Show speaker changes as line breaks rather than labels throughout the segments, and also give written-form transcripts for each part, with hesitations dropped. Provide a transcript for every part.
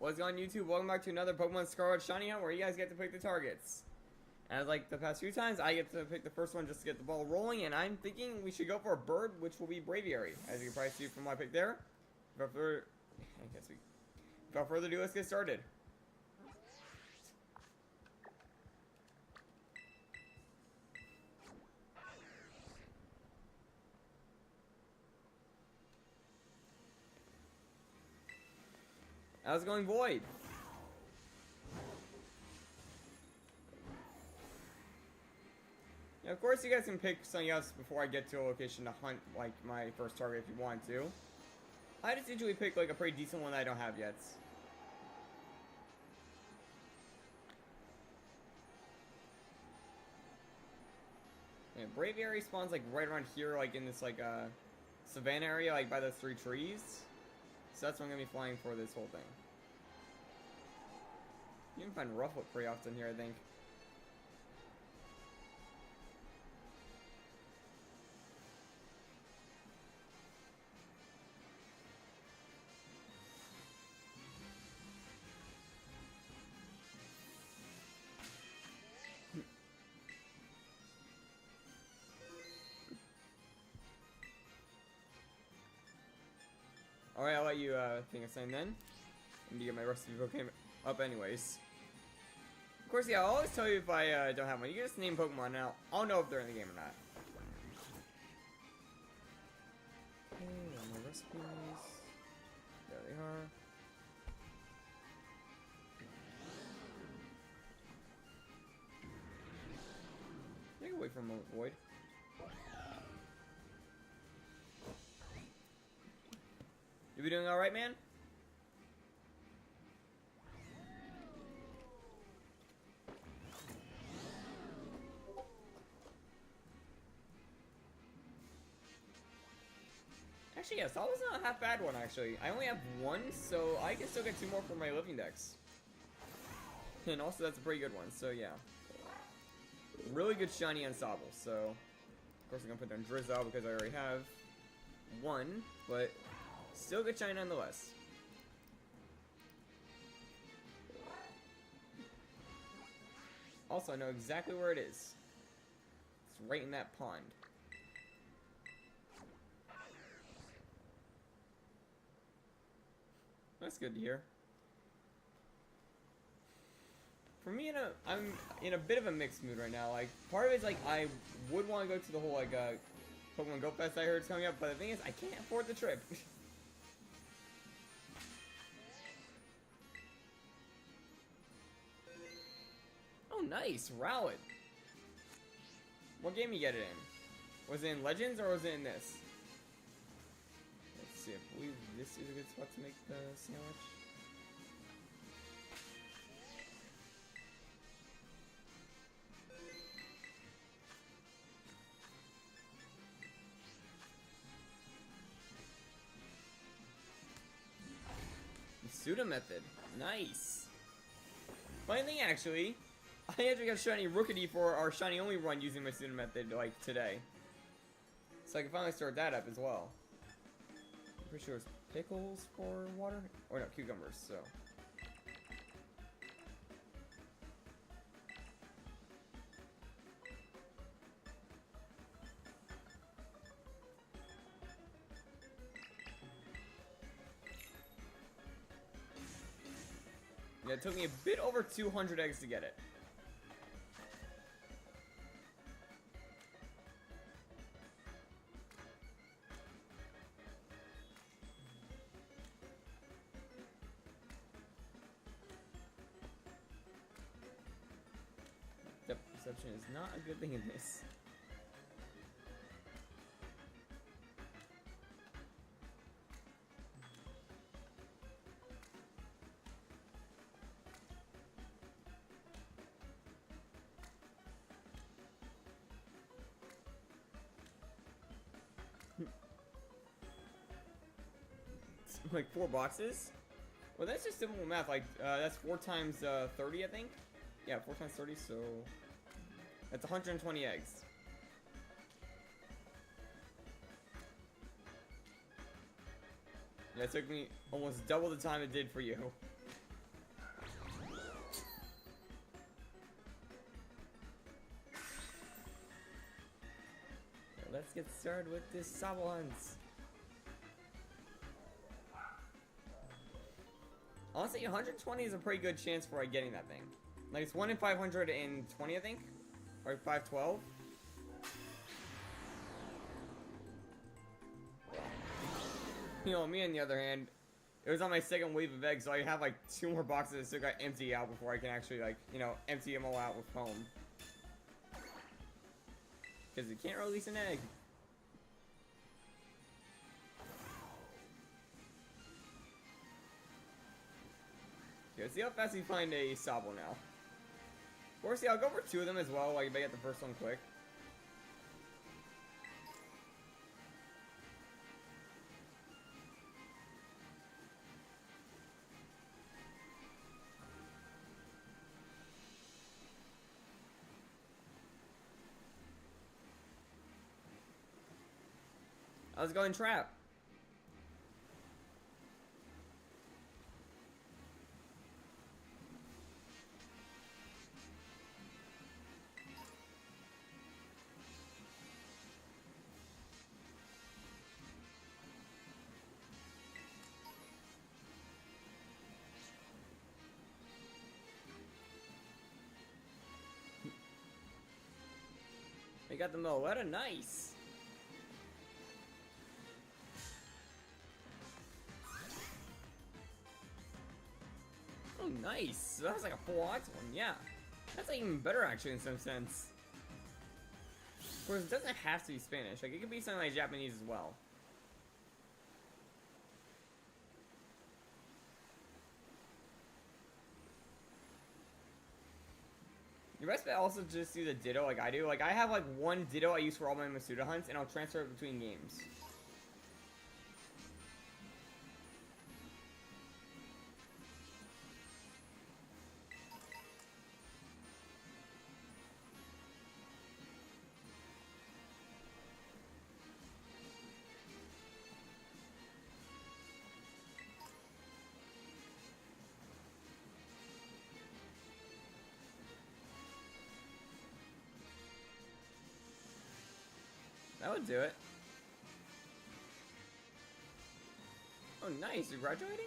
What's going on YouTube? Welcome back to another Pokemon Scarlet Shiny Hunt where you guys get to pick the targets. And like the past few times, I get to pick the first one just to get the ball rolling, and I'm thinking we should go for a bird, which will be Braviary, as you can probably see from my pick there. Without further ado, let's get started. I was going Void. Now, of course, you guys can pick something else before I get to a location to hunt, like, my first target if you want to. I just usually pick, like, a pretty decent one that I don't have yet. And Braviary spawns, like, right around here, like, in this, like, savannah area, like, by those 3 trees. So that's what I'm going to be flying for this whole thing. You can find Rufflet pretty often here, I think. Alright, I'll let you think of something then. I'm gonna get my recipe Pokemon up anyways. Of course, yeah, I'll always tell you if I don't have one. You can just name Pokemon now. I'll know if they're in the game or not. Okay, my recipes. There they are. Take a wait for a moment, Void. You be doing alright, man? Actually, yes, that was not a half bad one, actually. I only have 1, so I can still get 2 more for my living dex. And also, that's a pretty good one, so yeah. Really good shiny on Sobble, so... Of course, I'm gonna put down Drizzle because I already have 1, but... Still good shiny nonetheless. Also, I know exactly where it is. It's right in that pond. That's good to hear. For me, I'm in a bit of a mixed mood right now. Like, part of it's like I would want to go to the whole like Pokemon Go Fest I heard is coming up, but the thing is I can't afford the trip. Oh, nice, Rowlet. What game you get it in? Was it in Legends or was it in this? Let's see. I believe this is a good spot to make the sandwich. The pseudo method. Nice. Funny thing, actually, I actually got shiny Rookity for our shiny only run using my pseudo method like today. So I can finally start that up as well. I'm pretty sure it's pickles for water? Or no, cucumbers, so. Yeah, it took me a bit over 200 eggs to get it. Depth perception is not a good thing in this. Like 4 boxes? Well, that's just simple math. Like, that's 4 times 30, I think. Yeah, 4 times 30, so that's 120 eggs. Yeah, it took me almost double the time it did for you. let's get started with this Sabo hunts. Honestly, 120 is a pretty good chance for getting that thing. Like, it's 1 in 520, I think? Or 512? You know, me on the other hand, it was on my second wave of eggs, so I have like 2 more boxes that still got empty out before I can actually, like, you know, empty them all out with home. Because you can't release an egg. Okay, let's see how fast we find a Sabo now. Of course, yeah, I'll go for 2 of them as well, like if I get the first one quick. I was going trap. We got the Moeta, nice. Oh, nice. So that was like a full odds one, yeah. That's like even better actually in some sense. Of course, it doesn't have to be Spanish. Like, it could be something like Japanese as well. The best bet also just do the Ditto like I do. Like, I have like 1 Ditto I use for all my Masuda hunts, and I'll transfer it between games. That would do it. Oh, nice. You're graduating?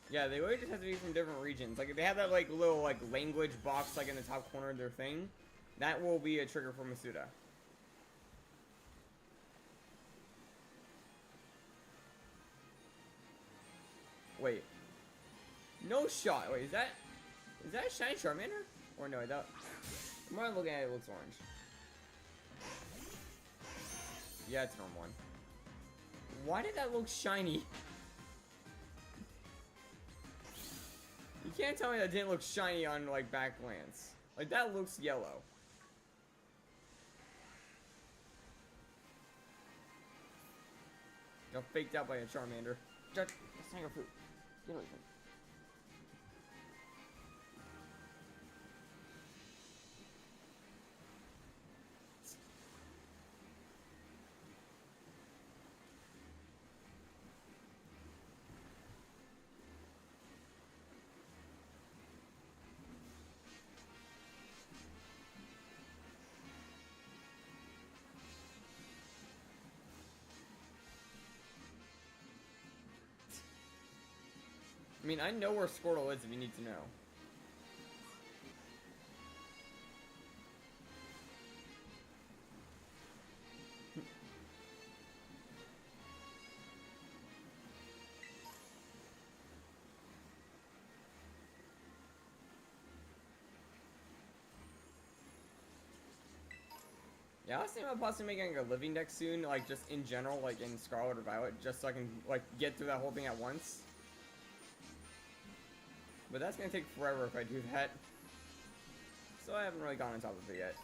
Yeah, they really just have to be from different regions. Like, if they have that, like, little, like, language box, like, in the top corner of their thing, that will be a trigger for Masuda. Wait. No shot. Wait, is that a shiny Charmander? Or no, that... The more I'm looking at it, it looks orange. Yeah, it's normal one. Why did that look shiny? You can't tell me that didn't look shiny on, like, back glance. Like, that looks yellow. Got faked out by a Charmander. Just hang your food. Get away from me. I mean, I know where Squirtle is if you need to know. Yeah, I was thinking about possibly making a living deck soon, like just in general, like in Scarlet or Violet, just so I can like get through that whole thing at once. But that's gonna take forever if I do that. So I haven't really gone on top of it yet.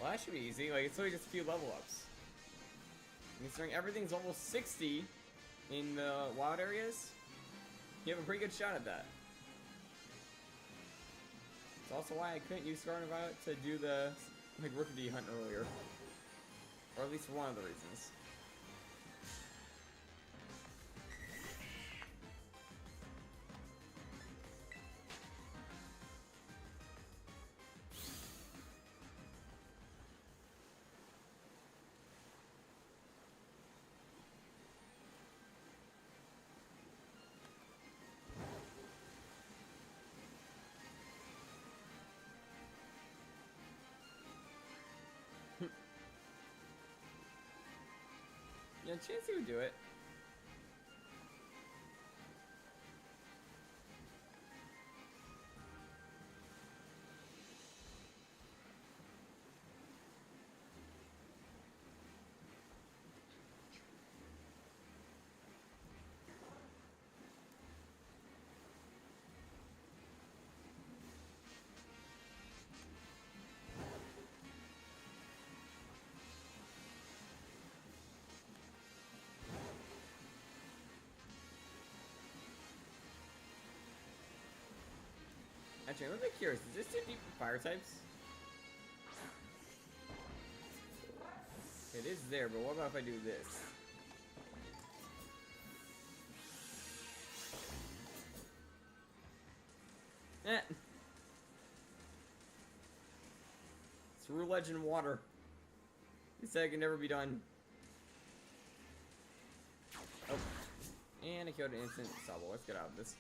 Well, that should be easy. Like, it's only just a few level ups. Considering everything's almost 60 in the wild areas, you have a pretty good shot at that. It's also why I couldn't use Scarlet to do the like Rookie hunt earlier. Or at least for one of the reasons. Yeah, chance he would do it. Actually, I'm a bit curious. Is this too deep for fire types? It is there, but what about if I do this? Eh. It's Rue Legend water. He said it can never be done. Oh. And I killed an instant Sabo. Let's get out of this.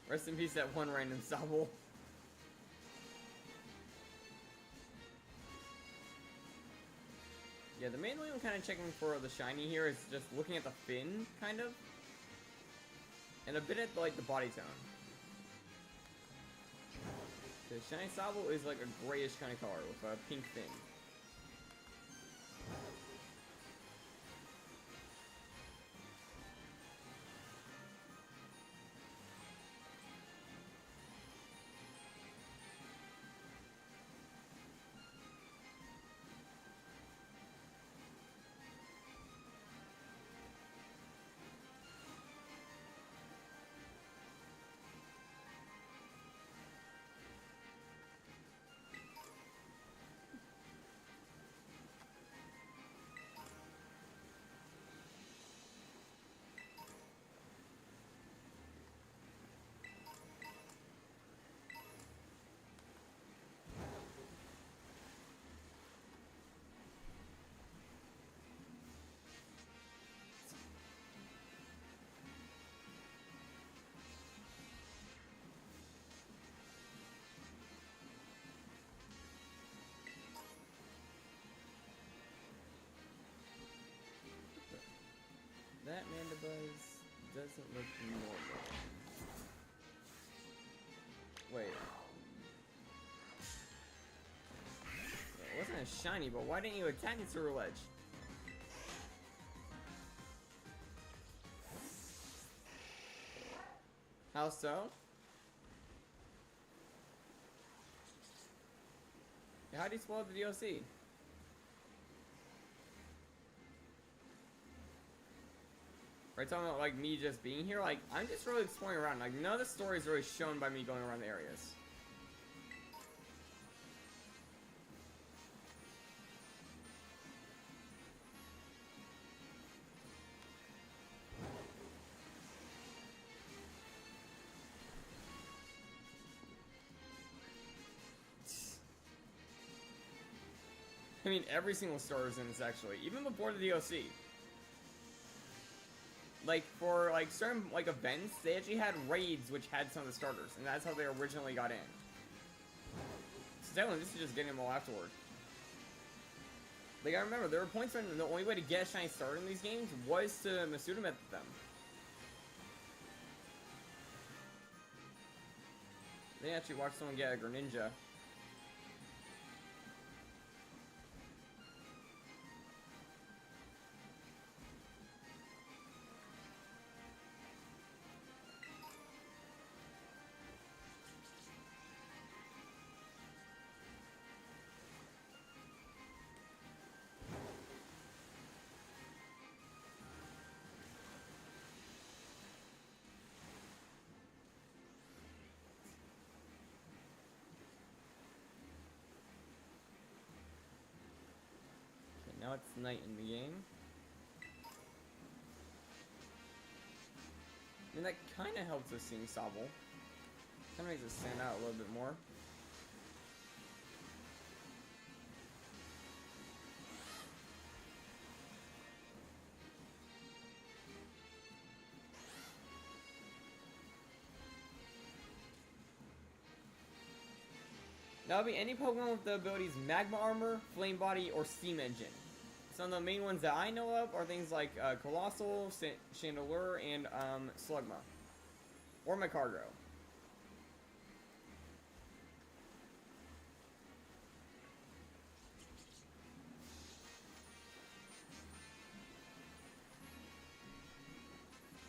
Rest in peace, that one random Sabo. Yeah, the main way I'm kind of checking for the shiny here is just looking at the fin, kind of. And a bit at, like, the body tone. The shiny Sabo is like a grayish kind of color with a pink fin. That Mandibuzz doesn't look normal. Wait. It wasn't as shiny, but why didn't you attack it through a ledge? How so? How do you spoil the DLC? Right, talking about like me just being here, like I'm just really exploring around. Like none of the story is really shown by me going around the areas. I mean, every single story is in this actually, even before the DLC. Like, for, like, certain, like, events, they actually had raids which had some of the starters, and that's how they originally got in. So definitely, this is just getting them all afterward. Like, I remember, there were points when the only way to get a shiny starter in these games was to Masuda method them. They actually watched someone get a Greninja. it's night in the game. I mean, that kind of helps us seeing Sobble. Kind of makes it stand out a little bit more. That would be any Pokemon with the abilities Magma Armor, Flame Body, or Steam Engine. Some of the main ones that I know of are things like Colossal, Chandelure, and Slugma. Or Magcargo.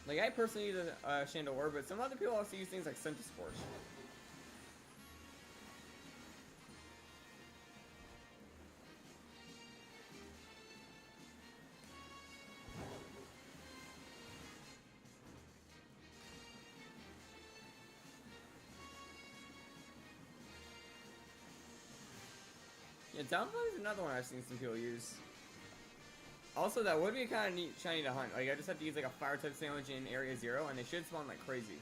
Like, I personally use Chandelure, but some other people also use things like Centiskorch. Yeah, Downflow is another one I've seen some people use. Also, that would be kind of neat shiny to hunt. Like, I just have to use like a fire type sandwich in Area 0, and they should spawn like crazy.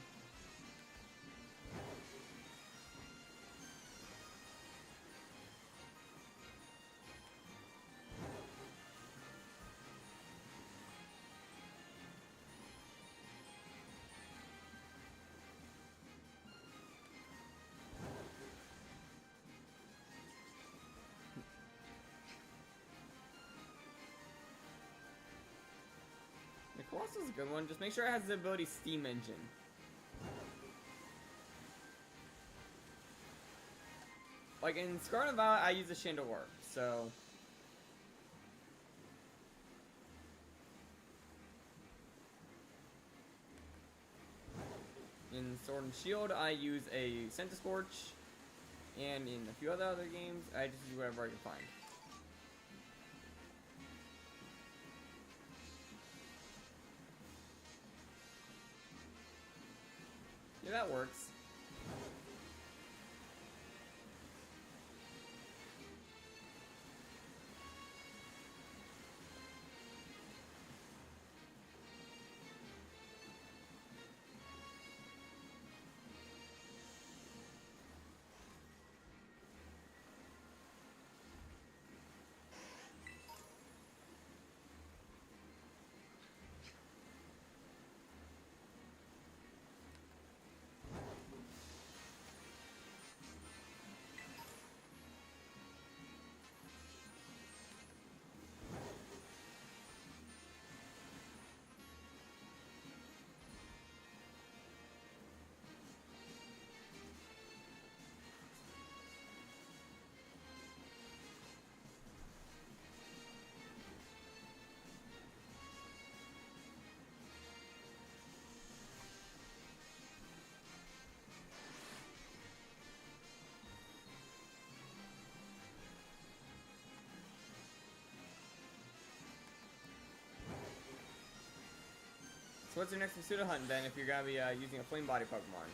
Colossal is a good one. Just make sure it has the ability Steam Engine. Like in Scarlet and Violet, I use the Chandelure, so. In Sword and Shield, I use a Centiskorch, and in a few other games, I just use whatever I can find. Yeah, that works. So what's your next pursuit of hunt then if you're gonna be using a Flame Body Pokemon?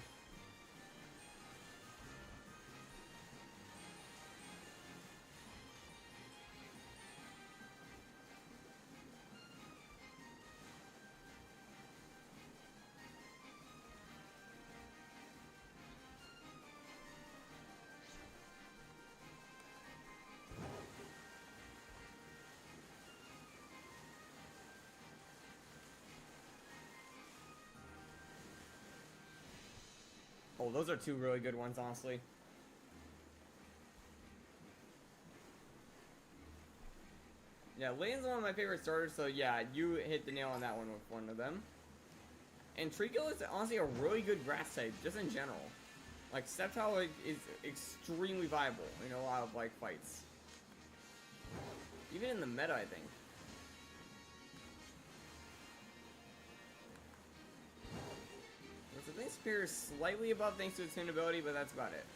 Oh, those are two really good ones, honestly. Yeah, Lane's one of my favorite starters, so yeah, you hit the nail on that one with one of them. And Treecko is honestly a really good grass type, just in general. Like, Sceptile is extremely viable in a lot of, like, fights. Even in the meta, I think. I think Spear is slightly above thanks to its hidden ability, but that's about it.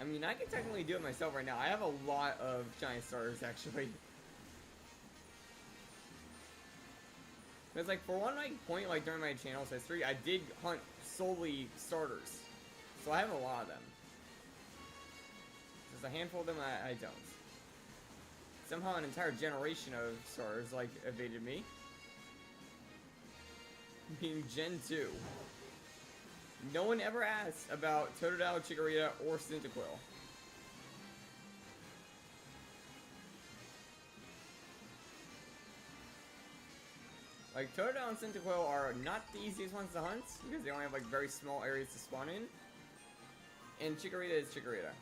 I mean, I can technically do it myself right now. I have a lot of giant starters, actually. Because, like, for one point, like, during my channel's history, I did hunt solely starters. So I have a lot of them. Just a handful of them I don't. Somehow an entire generation of starters, like, evaded me. Being Gen 2. No one ever asked about Totodile, Chikorita, or Cyndaquil. Like, Totodile and Cyndaquil are not the easiest ones to hunt, because they only have, like, very small areas to spawn in. And Chikorita is Chikorita.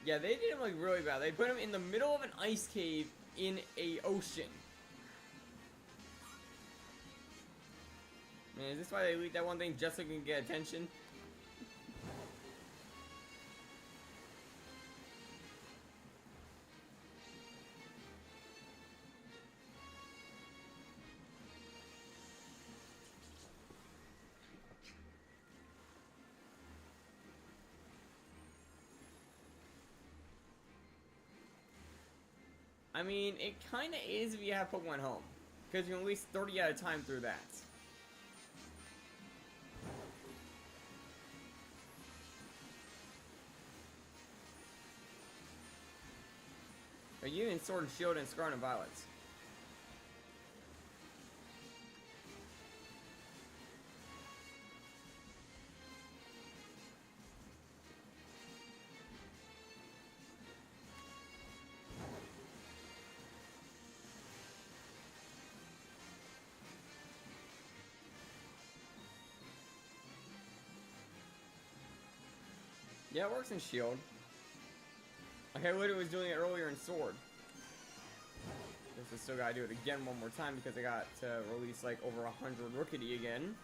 Yeah, they did him, like, really bad. They put him in the middle of an ice cave in a ocean. Man, is this why they leaked that one thing just so they can get attention? I mean, it kind of is if you have Pokemon Home. Because you can at least 30 at a time through that. Are you in Sword and Shield and Scarlet and Violet? Yeah, it works in Shield. Like I literally was doing it earlier in Sword. Guess I still gotta do it again one more time because I got to release like over 100 Rookity again.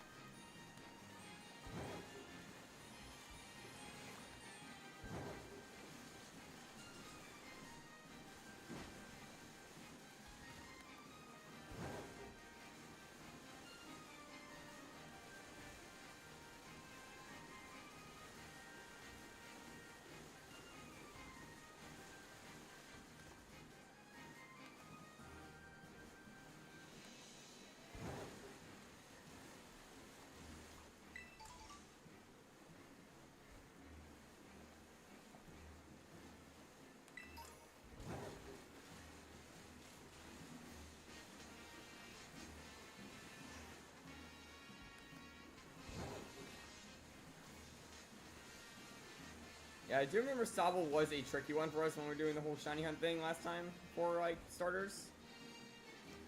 Yeah, I do remember Sobble was a tricky one for us when we were doing the whole shiny hunt thing last time for, like, starters.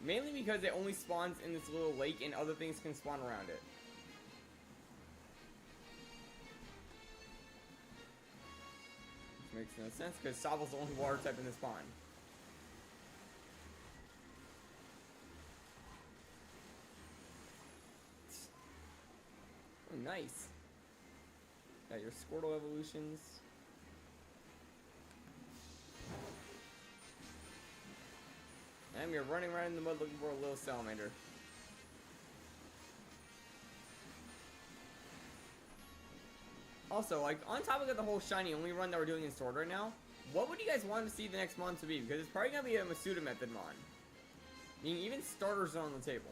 Mainly because it only spawns in this little lake and other things can spawn around it. Which makes no sense because Sobble's the only water type in this spawn. Oh, nice. Got your Squirtle evolutions. And you're running right in the mud looking for a little salamander. Also, like, on topic of the whole shiny only run that we're doing in Sword right now, what would you guys want to see the next mon to be? Because it's probably going to be a Masuda method mon. I mean, even starters are on the table.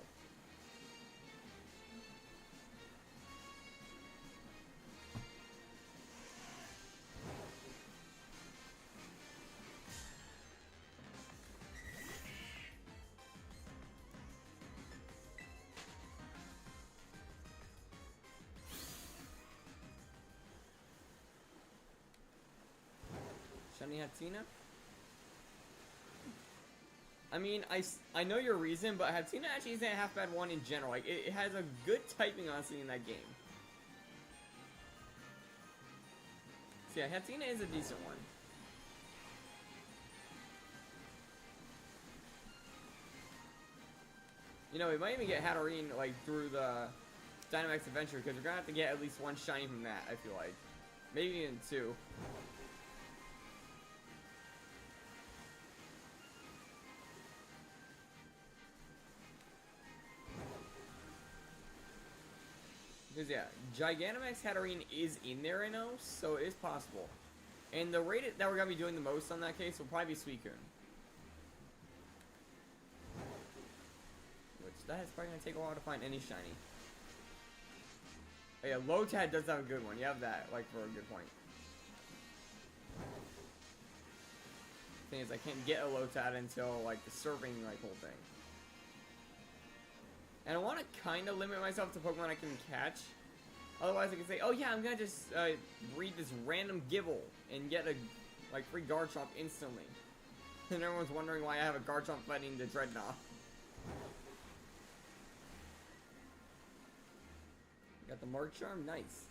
Shiny Hatsina? I mean, I know your reason, but Hatsina actually isn't a half bad one in general. Like, it has a good typing, honestly, in that game. So yeah, Hatsina is a decent one. You know, we might even get Hatterene, like, through the Dynamax Adventure, because we're gonna have to get at least one shiny from that, I feel like. Maybe even two. Because, yeah, Gigantamax Hatterene is in there, I know, so it is possible. And the rate that we're going to be doing the most on that case will probably be Suicune. Which, that is probably going to take a while to find any shiny. Oh, yeah, Lotad does have a good one. You have that, like, for a good point. Thing is, I can't get a Lotad until, like, the surfing, like, whole thing. And I want to kind of limit myself to Pokemon I can catch. Otherwise, I can say, oh yeah, I'm going to just breed this random Gibble and get a, like, free Garchomp instantly. And everyone's wondering why I have a Garchomp fighting the Dreadnought. Got the Mark Charm, nice.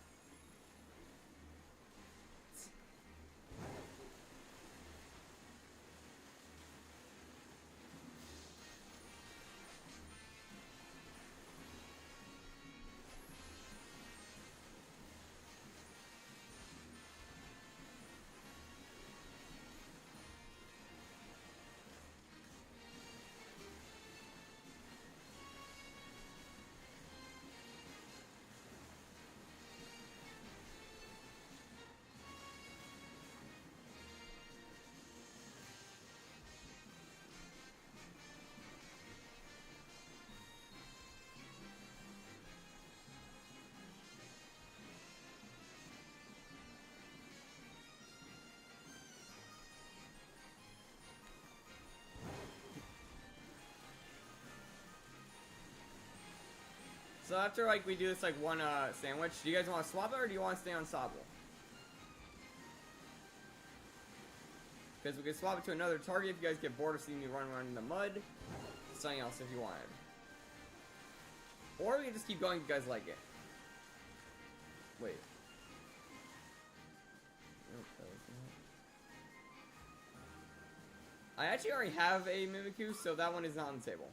So after, like, we do this, like, one, sandwich, do you guys want to swap it, or do you want to stay on Sobble? Because we can swap it to another target if you guys get bored of seeing me run around in the mud. Something else if you wanted. Or we can just keep going if you guys like it. Wait. I actually already have a Mimikyu, so that one is not on the table.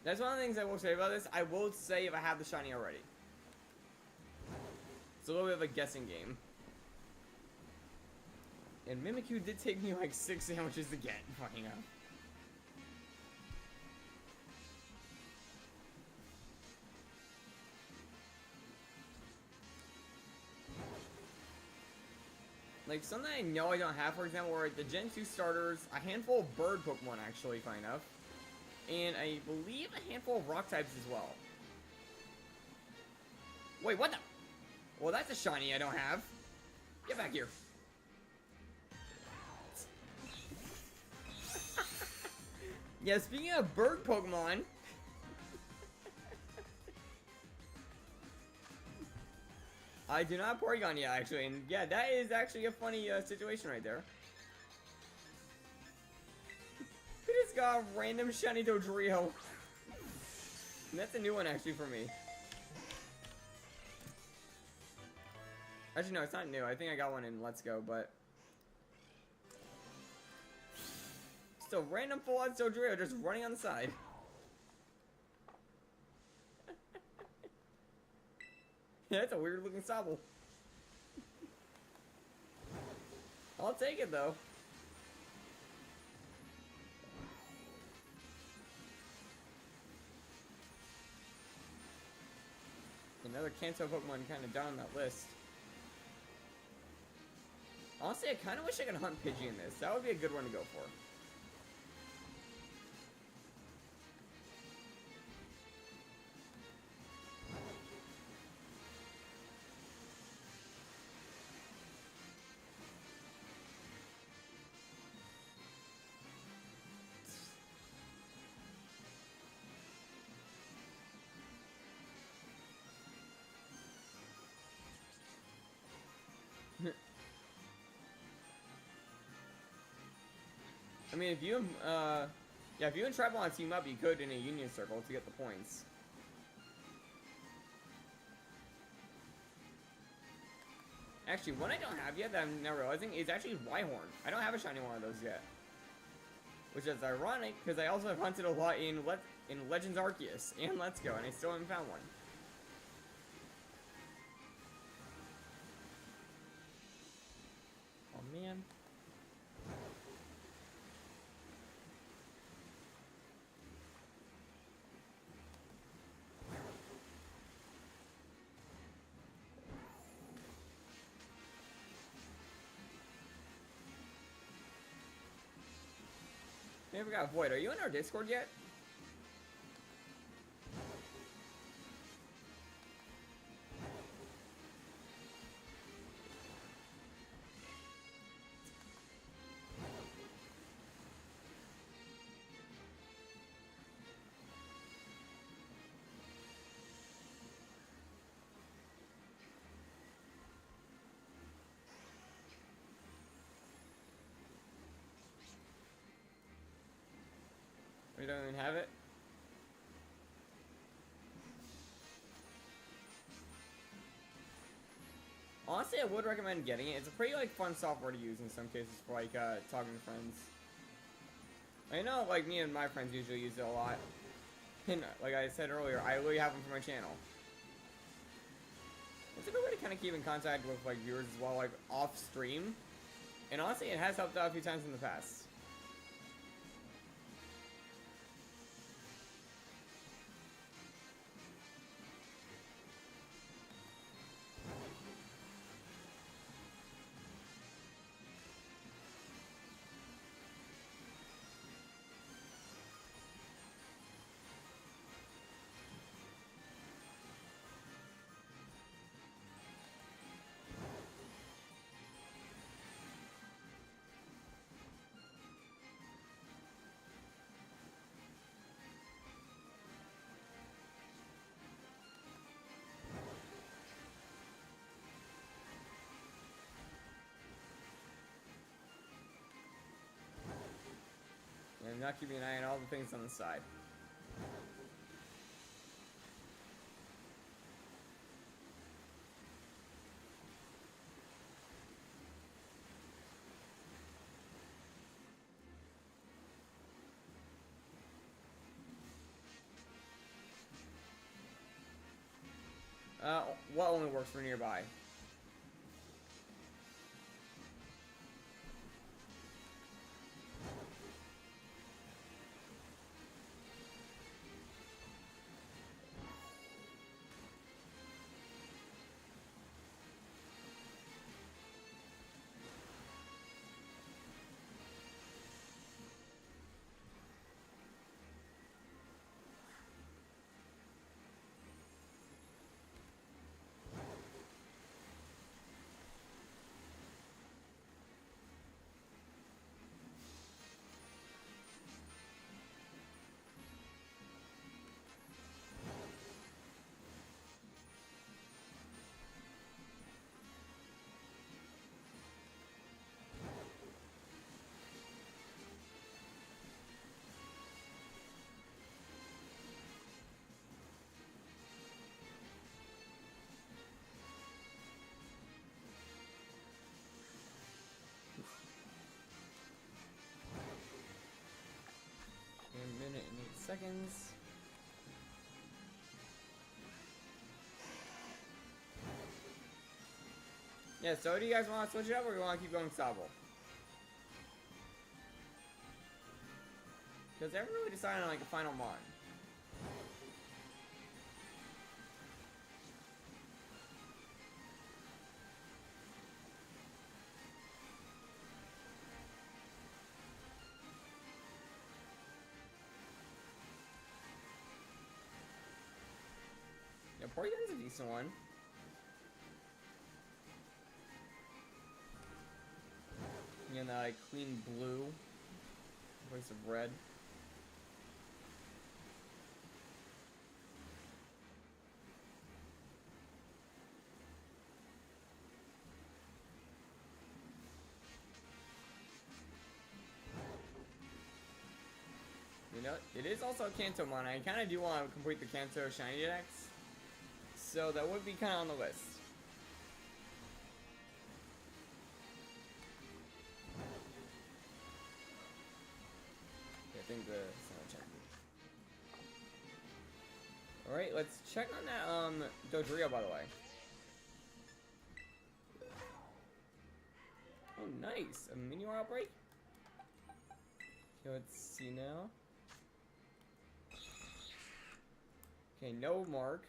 That's one of the things I will say about this. I will say if I have the shiny already. It's a little bit of a guessing game. And Mimikyu did take me like 6 sandwiches to get. Fucking hell. Like, something I know I don't have, for example, were the Gen 2 starters, a handful of bird Pokemon, actually, funny enough. And I believe a handful of rock types as well. Wait, what the? Well, that's a shiny I don't have. Get back here. Yeah, speaking of bird Pokemon. I do not have Porygon yet, actually. And yeah, that is actually a funny situation right there. We just got a random shiny Dodrio. And that's a new one, actually, for me. Actually, no, it's not new. I think I got one in Let's Go, but... Still, random full-on Dodrio just running on the side. Yeah, that's a weird-looking Sobble. I'll take it, though. Another Kanto Pokemon kind of down on that list. Honestly, I kind of wish I could hunt Pidgey in this. That would be a good one to go for. I mean, if you, yeah, if you and Tribal want to team up, you could in a union circle to get the points. Actually, one I don't have yet that I'm now realizing is actually Rhyhorn. I don't have a shiny one of those yet. Which is ironic, because I also have hunted a lot in Legends Arceus and Let's Go, and I still haven't found one. Oh man. Hey, we got Void. Are you in our Discord yet? We don't even have it? Honestly, I would recommend getting it. It's a pretty, like, fun software to use in some cases for, like, talking to friends. I know, like, me and my friends usually use it a lot. And, like I said earlier, I literally have them for my channel. It's a good way to kind of keep in contact with, like, viewers as well, like, off-stream. And honestly, it has helped out a few times in the past. And not keeping an eye on all the things on the side. What only works for nearby? A minute and 8 seconds. Yeah, so do you guys want to switch it up or do you want to keep going Sobble? Because I haven't really decided on like a final mon. Yeah, Porygon's a decent one. And like clean blue, voice of red. You know, it is also Kantomon. I kind of do want to complete the Kanto Shiny Dex. So that would be kind of on the list. I think the sound check. Alright, let's check on that Dodrio, by the way. Oh, nice. A Minior outbreak? Okay, let's see now. Okay, no mark.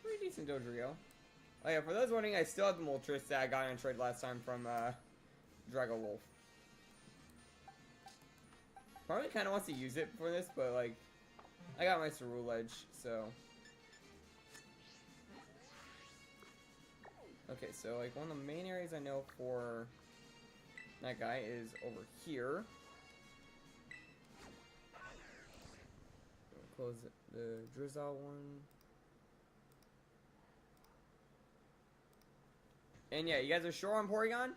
Pretty decent Dodrio. Oh yeah, for those wondering, I still have the Moltres that I got in a trade last time from Drago Wolf. Probably kind of wants to use it for this, but like, I got my Cerulege, so. Okay, so like one of the main areas I know for that guy is over here. Close the Drizzle one. And yeah, you guys are sure on Porygon?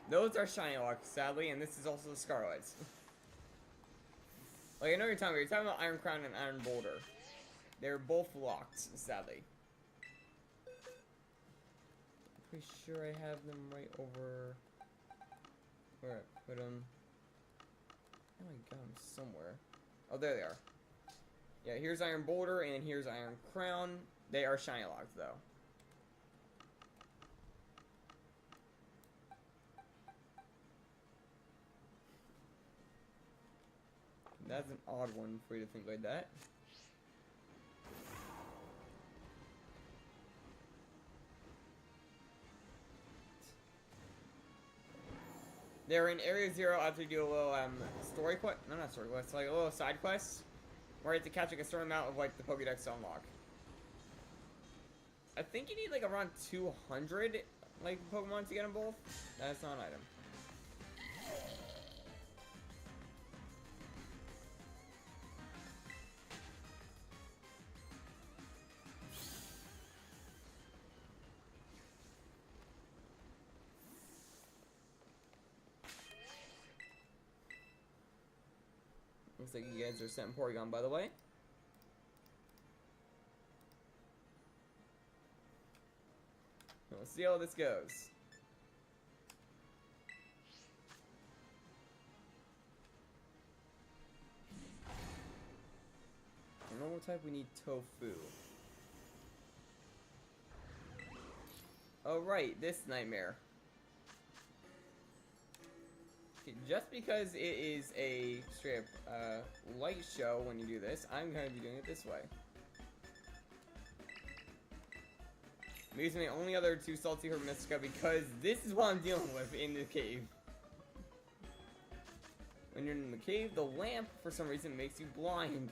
Those are Shiny Locks, sadly, and this is also the Scarlets. Like, I know you're talking about Iron Crown and Iron Boulder. They're both locked, sadly. I'm pretty sure I have them right over where I put them. Oh, I got them somewhere. Oh, there they are. Yeah, here's Iron Boulder, and here's Iron Crown. They are Shiny Locks, though. That's an odd one for you to think like that. They're in Area 0 after you do a little story quest. No, not story quest. Like a little side quest where you have to catch like a certain amount of like the Pokédex to unlock. I think you need like around 200 like Pokemon to get them both. That's not an item. Looks like you guys are sent Porygon, by the way. We'll see how this goes. For normal type, we need Tofu. Oh, right, this nightmare. Just because it is a straight up light show when you do this, I'm going to be doing it this way. I'm using the only other two Salty Herb Mystica because this is what I'm dealing with in the cave. When you're in the cave, the lamp, for some reason, makes you blind.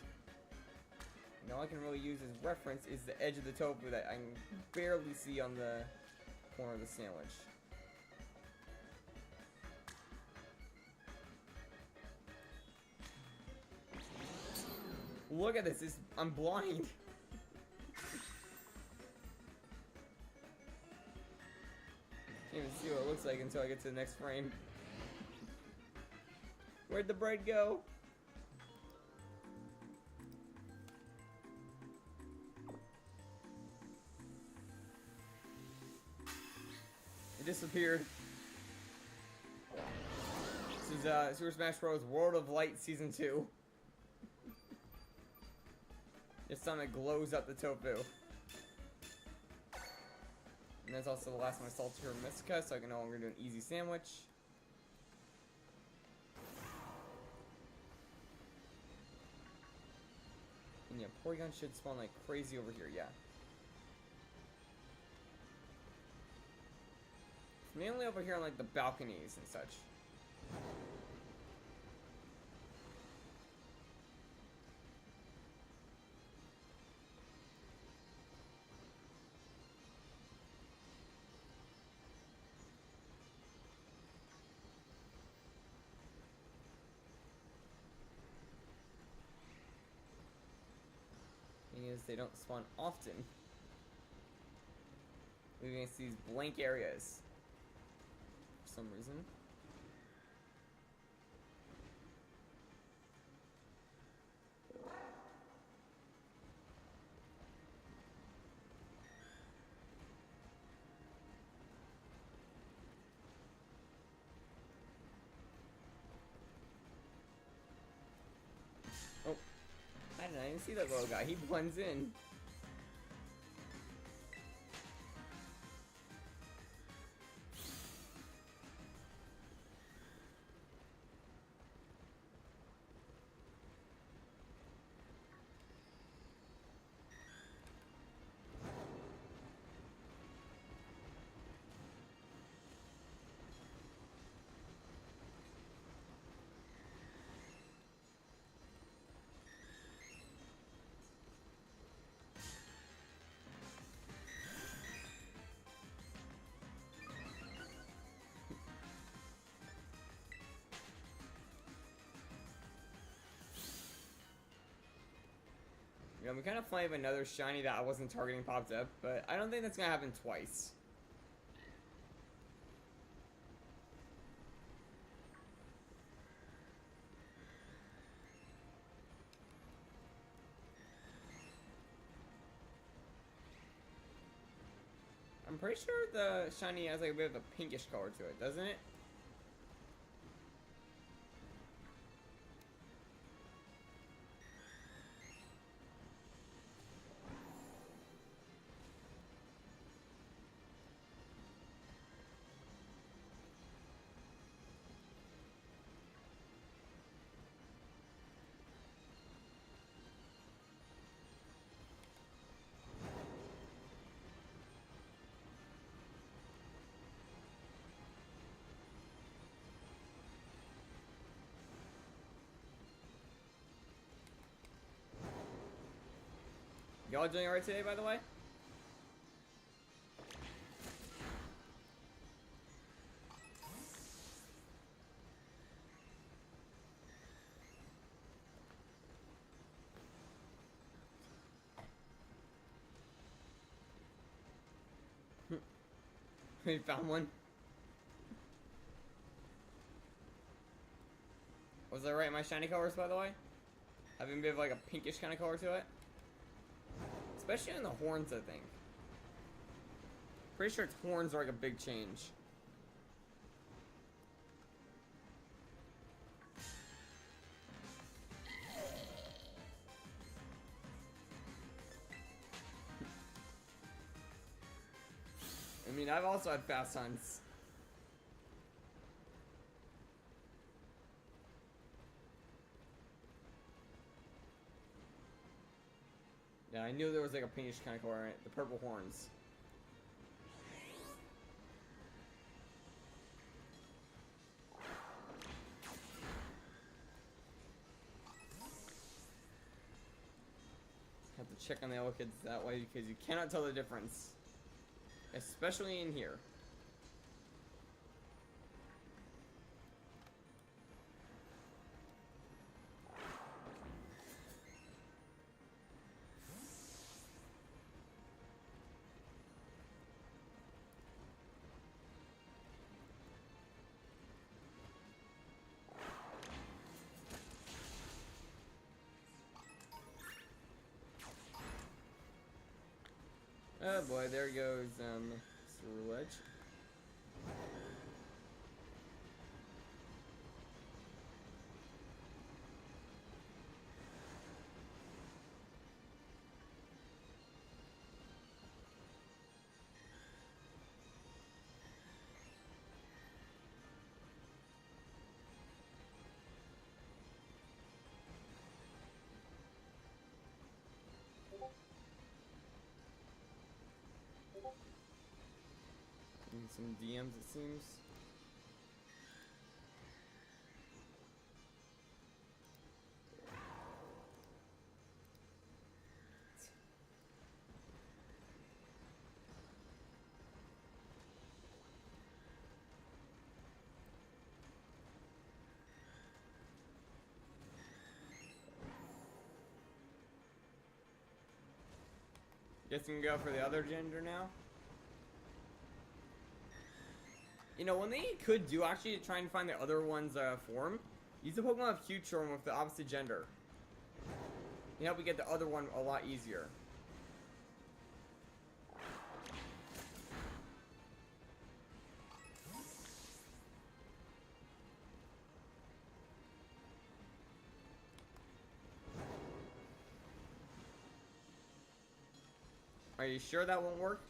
And all I can really use as reference is the edge of the tofu that I can barely see on the corner of the sandwich. Look at this, I'm blind. Can't even see what it looks like until I get to the next frame. Where'd the bread go? It disappeared. This is Super Smash Bros. World of Light Season 2. This time it glows up the tofu. And that's also the last one I salted her Mystica, so I can no longer do an easy sandwich. And yeah, Porygon should spawn like crazy over here, yeah. It's mainly over here on like the balconies and such. they don't spawn often. Leaving us these blank areas. For some reason. Oh, I didn't even see that little guy. He blends in. You know, we kind of funny if another shiny that I wasn't targeting popped up, but I don't think that's gonna happen twice. I'm pretty sure the shiny has like a bit of a pinkish color to it, doesn't it? Y'all doing alright today, by the way? We found one. Was I right in my shiny colors, by the way? Having a bit of like a pinkish kind of color to it. Especially in the horns, I think. Pretty sure its horns are like a big change. I mean, I've also had fast hunts. Yeah, I knew there was like a pinkish kind of color in it. The purple horns. Have to check on the orchids that way because you cannot tell the difference. Especially in here. Oh boy, there goes, Scarlet. Some DMs, it seems. Guess we can go for the other gender now. You know, when they could do actually try and find the other one's form, use the Pokemon of future one with the opposite gender. You help we get the other one a lot easier. Are you sure that won't work?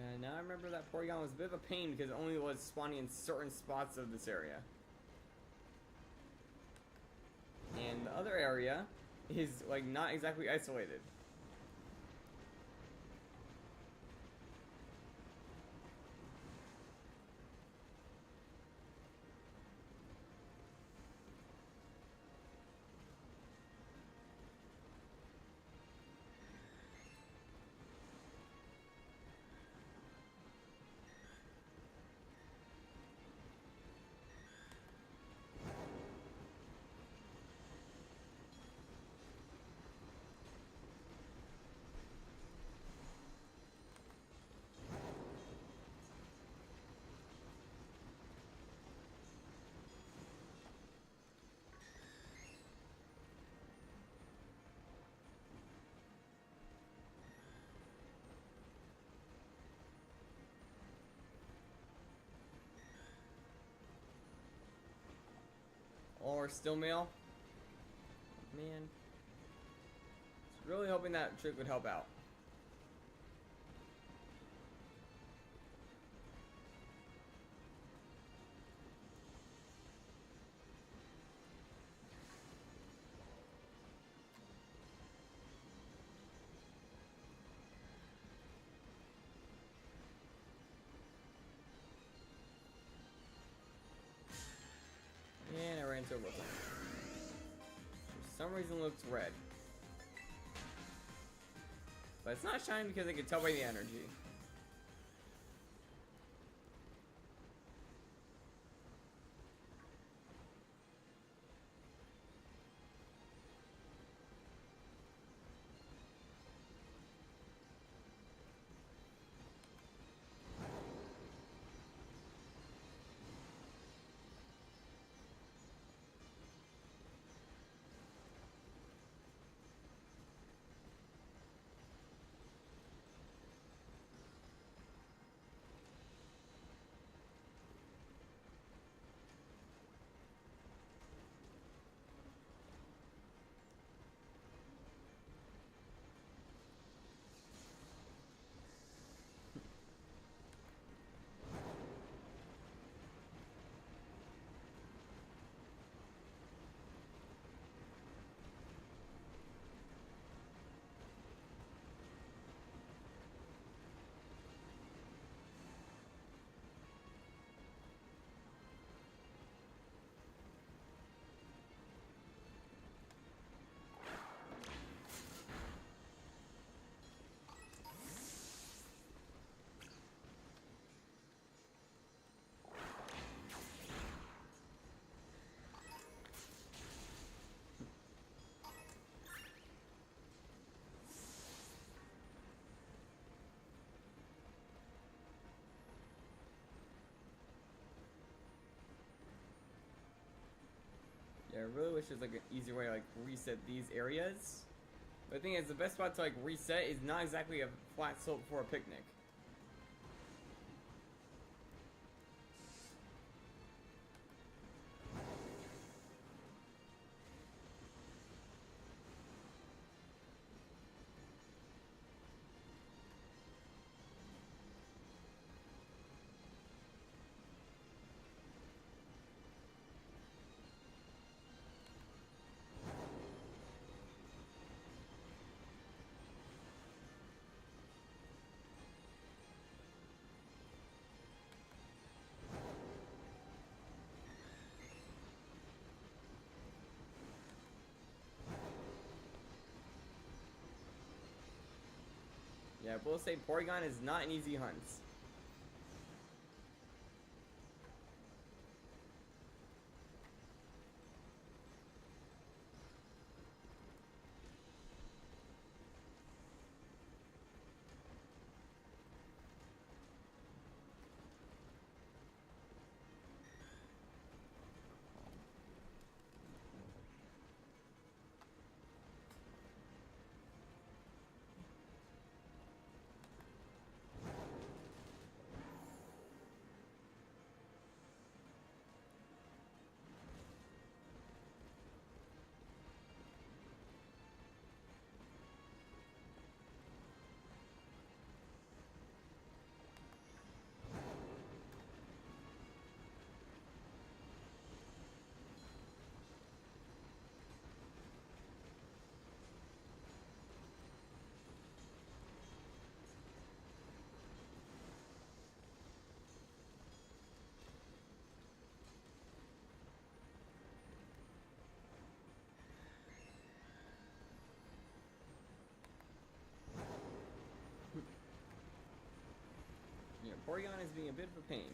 Yeah, now I remember that Porygon was a bit of a pain because it only was spawning in certain spots of this area. And the other area is, like, not exactly isolated. Or still male. Man. Just really hoping that trick would help out. And I ran into a Brooklyn. For some reason it looks red. But it's not shining because I can tell by the energy. I really wish there's like an easier way to like reset these areas. But the thing is, the best spot to like reset is not exactly a flat slope for a picnic. Yeah, we'll say Porygon is not an easy hunt. Yeah, Porygon is being a bit of a pain.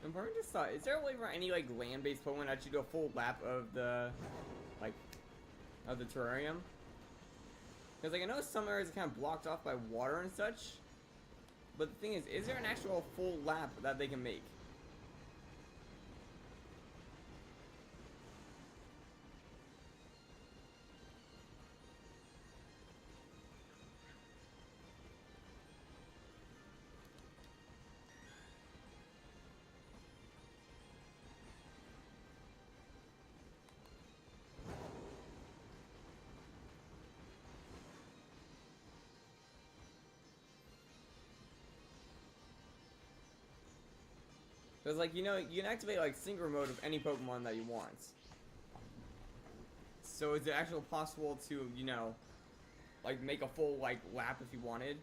And Burn just thought, is there a way for any like land-based Pokemon to actually do a full lap of the like of the terrarium? Because like I know some areas are kind of blocked off by water and such. But the thing is there an actual full lap that they can make? Because, like, you know, you can activate, like, synchro mode of any Pokemon that you want. So is it actually possible to, you know, like, make a full, like, lap if you wanted?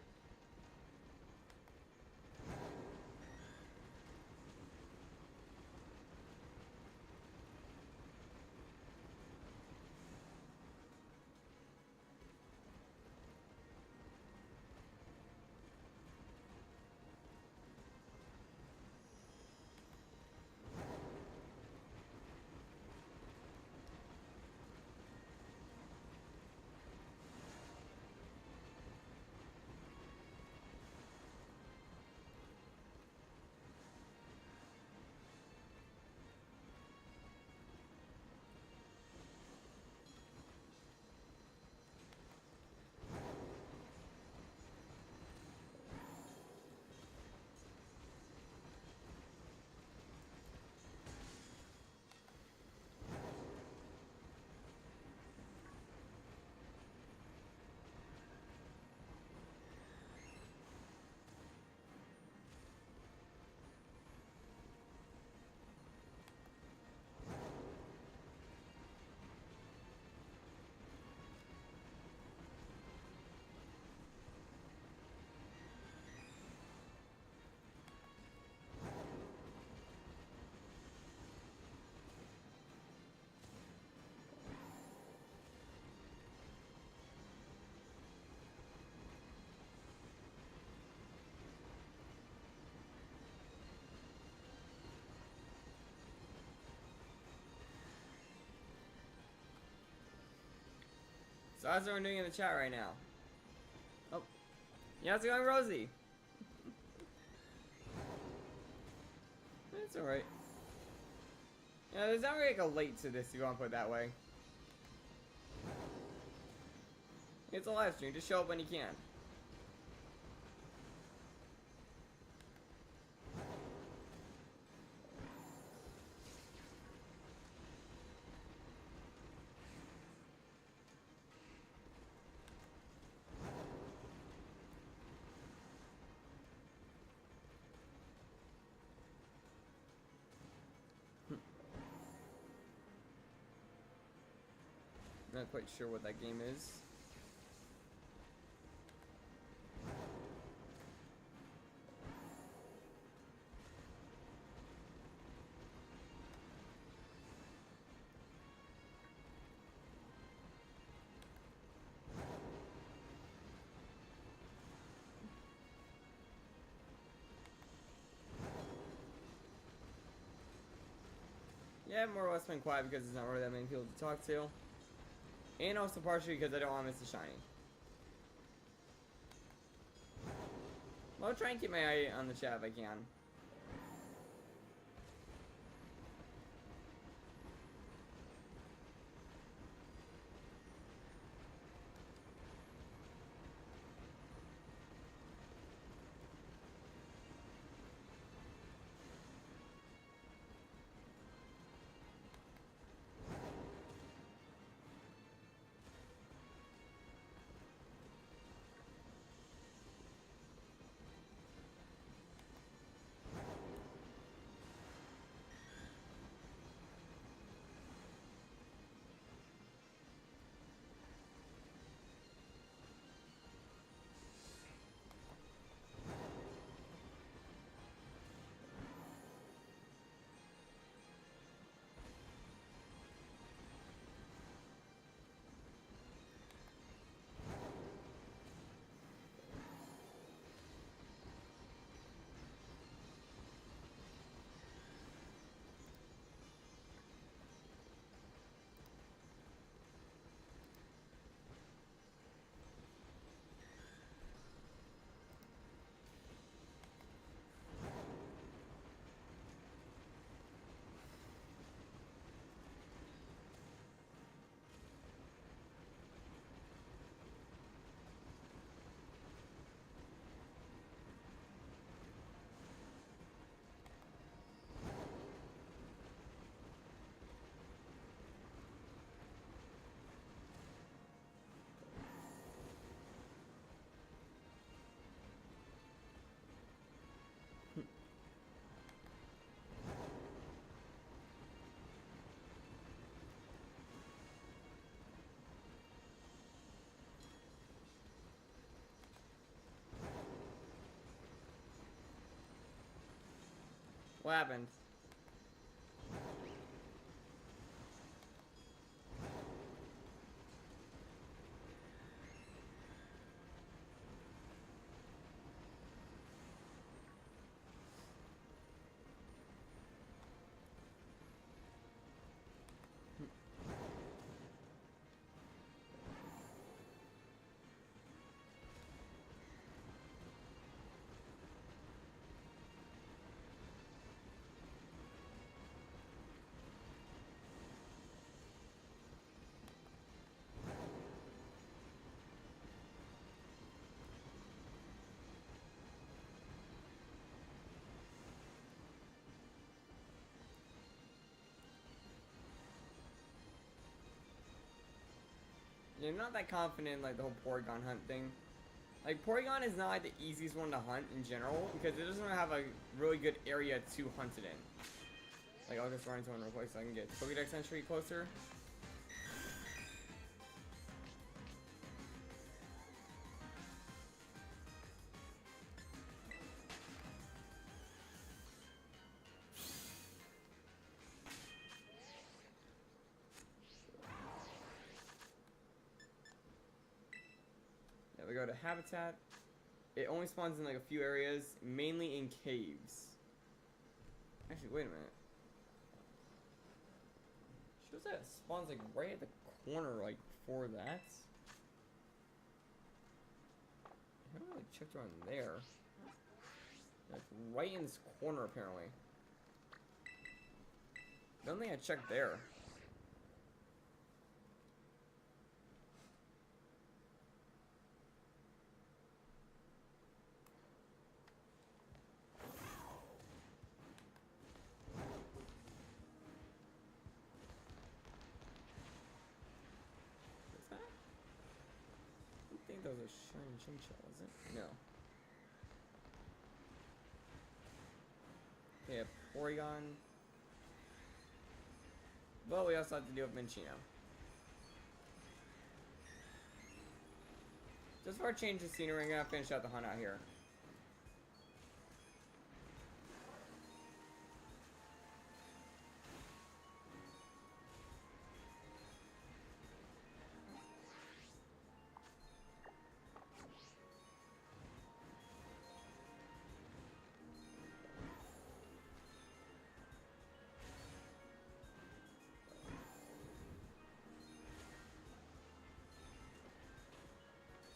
So how's everyone doing in the chat right now? Oh. Yeah, how's it going, Rosie? It's alright. Yeah, there's not really like a late to this, if you want to put it that way. It's a live stream, just show up when you can. Not quite sure what that game is. Yeah, more or less been quiet because there's not really that many people to talk to. And also partially because I don't want to miss the shiny. I'll try and keep my eye on the chat if I can. What happened? Yeah, I'm not that confident in like the whole Porygon hunt thing. Like Porygon is not like the easiest one to hunt in general because it doesn't have a really good area to hunt it in. Like I'll just run into one real quick so I can get Pokédex entry closer. We go to habitat. It only spawns in like a few areas, mainly in caves. Actually, wait a minute. Shows that it spawns like right at the corner, like before that. I haven't really checked around there. Like right in this corner, apparently. I don't think I checked there. I think that was a shiny chinchilla, is it? No. Yeah, Porygon. But we also have to deal with Minchino. Just for a change of scenery, I'm gonna finish out the hunt out here.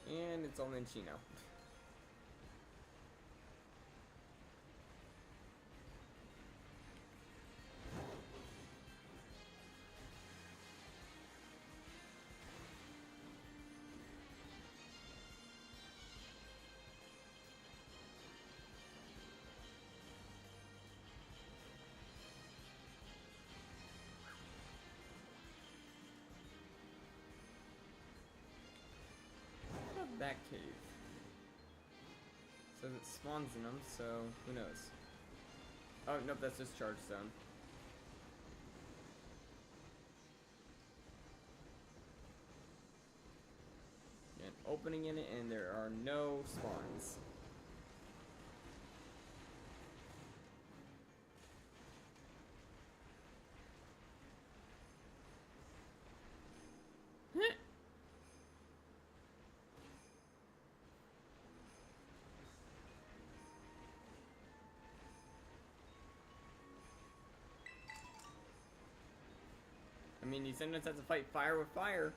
And it's all Minchino. That cave. Says it spawns in them, so who knows? Oh, nope, that's just charge zone. And opening in it, and there are no spawns. I mean, you sometimes have to fight fire with fire.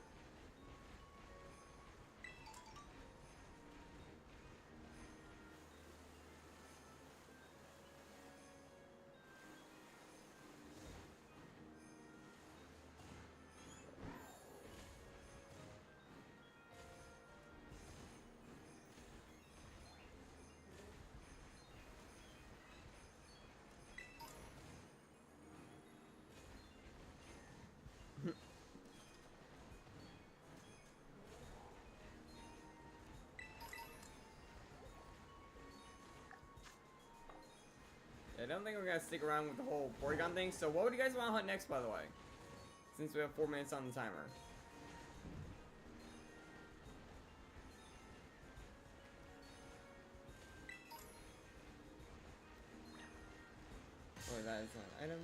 I don't think we're gonna stick around with the whole Porygon thing. So what would you guys want to hunt next, by the way? Since we have 4 minutes on the timer. Or that is an item.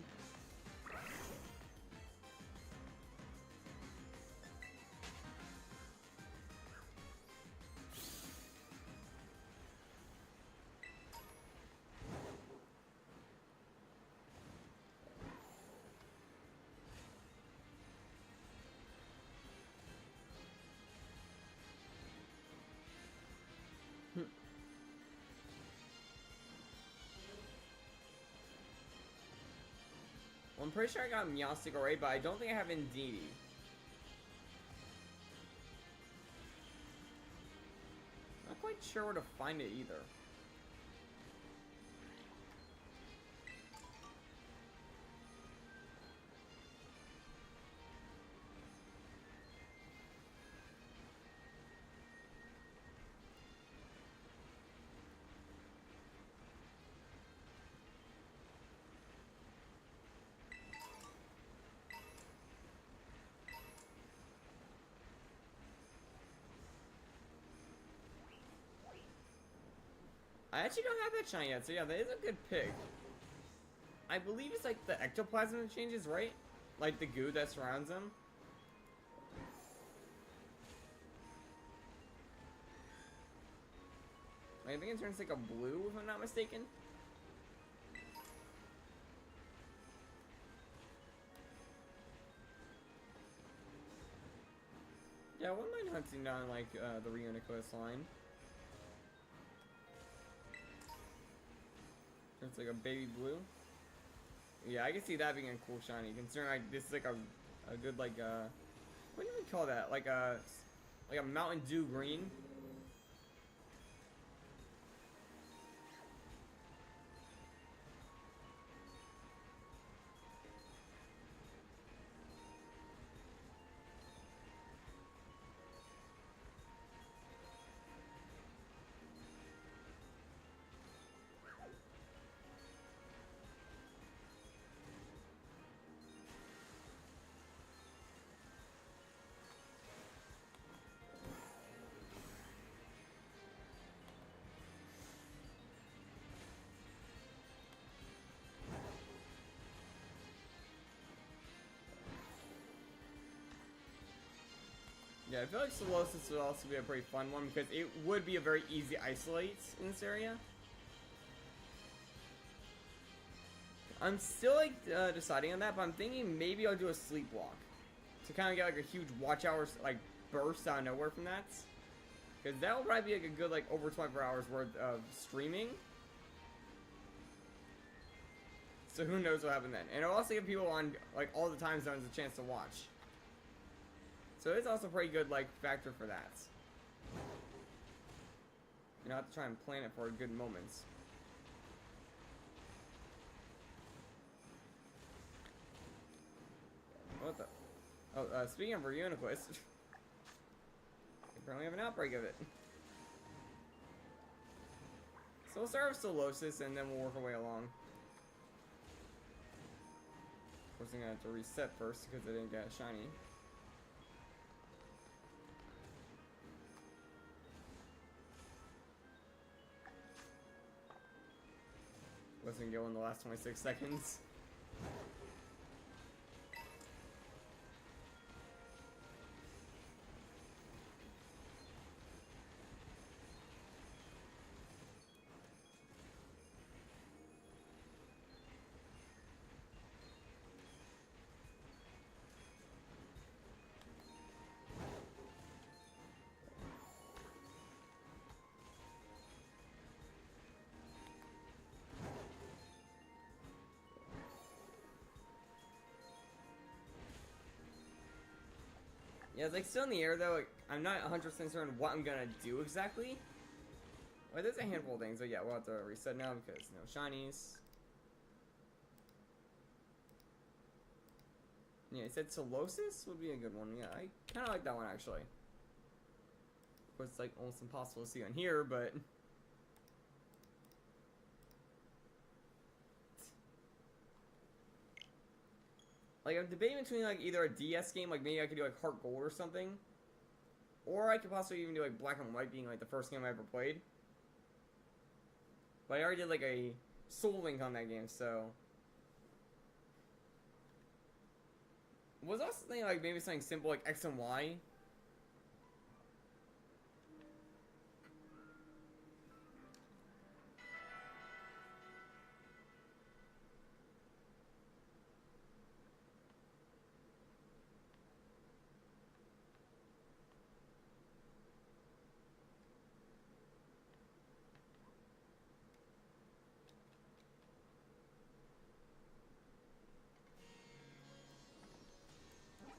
I'm pretty sure I got Meowstic already, but I don't think I have Indeedee. Not quite sure where to find it either. I actually don't have that shiny yet, so yeah, that is a good pick. I believe it's like the ectoplasm that changes, right? Like the goo that surrounds them. I think it turns like a blue, if I'm not mistaken. Yeah, I wouldn't mind hunting down like the Reuniclus line. It's like a baby blue. Yeah, I can see that being a cool shiny. Considering like this is like a good like what do we call that? Like a Mountain Dew green. Yeah, I feel like Solosis would also be a pretty fun one because it would be a very easy isolate in this area. I'm still like deciding on that, but I'm thinking maybe I'll do a sleepwalk to kind of get like a huge watch hours like burst out of nowhere from that, because that will probably be like a good like over 24 hours worth of streaming. So who knows what happened then, and it'll also give people on like all the time zones a chance to watch. So it's also a pretty good like factor for that. You know, I have to try and plan it for good moments. What the? Oh, speaking of Reuniclus, we apparently have an outbreak of it. So we'll start with Solosis and then we'll work our way along. Of course, I'm gonna have to reset first because I didn't get a shiny. Wasn't go in the last 26 seconds. Yeah, it's like still in the air though. Like, I'm not 100% certain what I'm gonna do exactly. Well, there's a handful of things, but yeah, we'll have to reset now because no shinies. Yeah, he said Solosis would be a good one. Yeah, I kind of like that one actually. Of course, it's like almost impossible to see on here, but like I'm debating between like either a DS game, like maybe I could do like Heart Gold or something, or I could possibly even do like Black and White, being like the first game I ever played. But I already did like a Soul Link on that game, so Was I also thinking like maybe something simple like X and Y?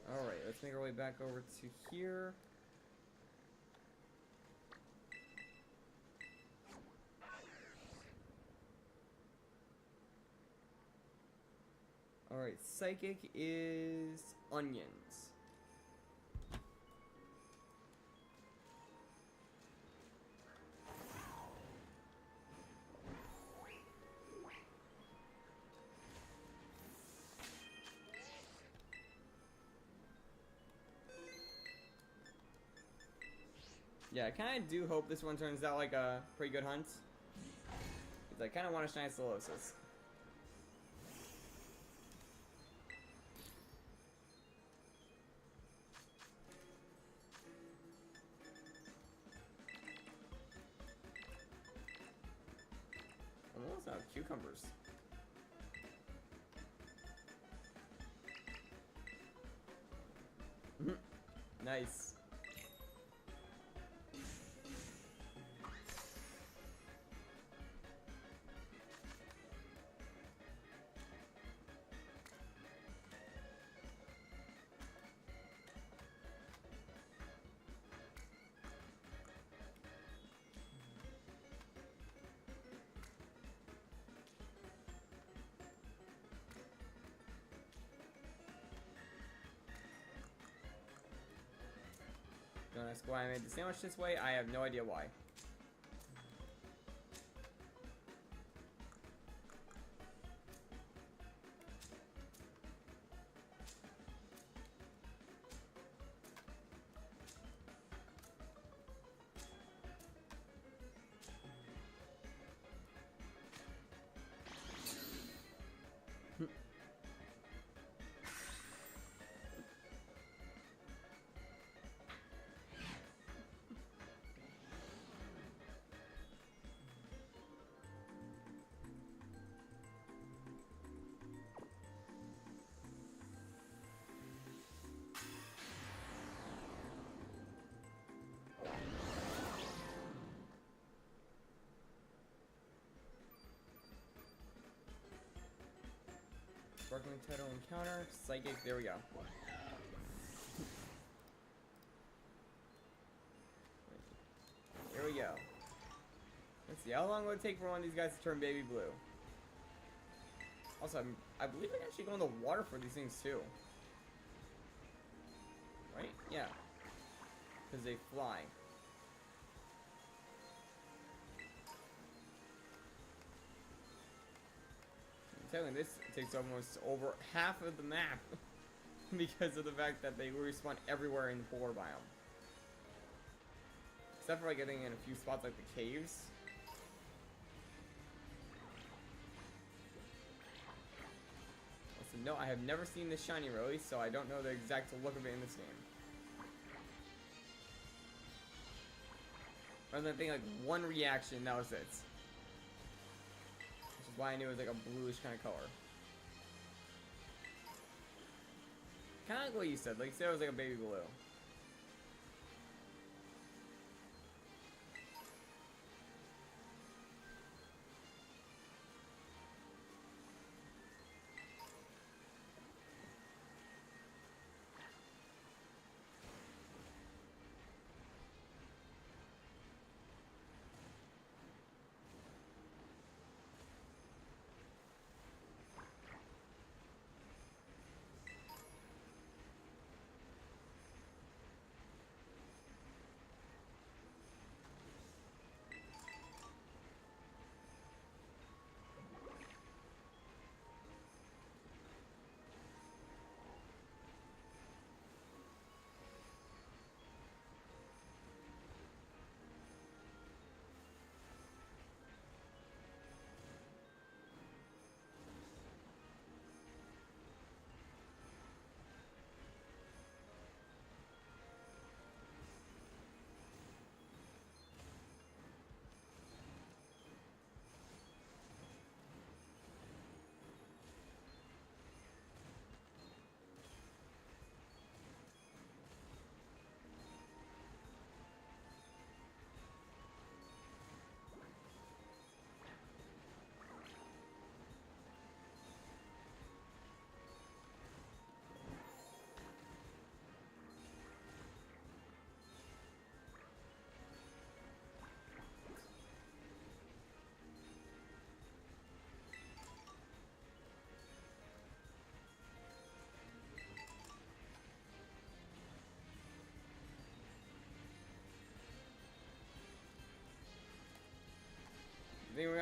Alright, let's make our way back over to here. Alright, Psychic is onions. Yeah, I kind of do hope this one turns out like a pretty good hunt. Because I kind of want to shine Solosis. Almost out of cucumbers. Nice. Don't ask why I made the sandwich this way. I have no idea why. Sparkling title encounter, Psychic, there we go. Here we go. Let's see, how long will it take for one of these guys to turn baby blue? Also, I believe I can actually go in the water for these things too. Right? Yeah. Because they fly. I'm telling you, this takes almost over half of the map. Because of the fact that they respawn everywhere in the polar biome. Except for like getting in a few spots like the caves. Also, no, I have never seen this shiny really, so I don't know the exact look of it in this game. Rather than being like one reaction, that was it. Which is why I knew it was like a bluish kind of color. Kind of like what you said, like say it was like a baby blue.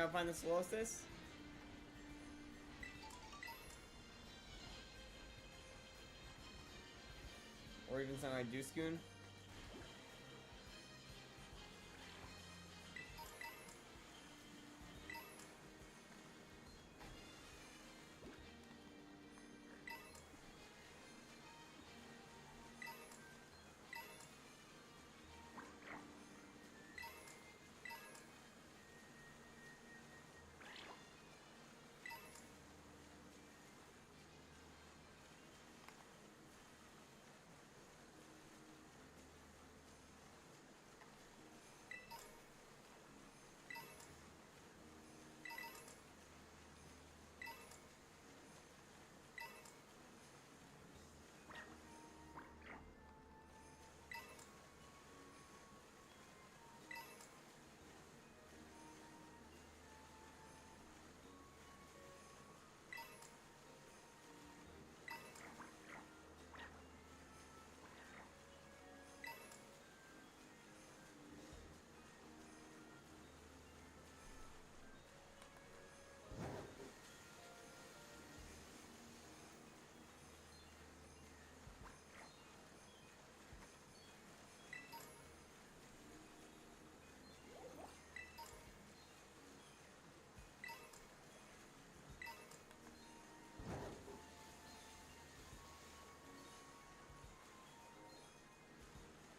trying to find the Solosis? Or even something like Duscoon?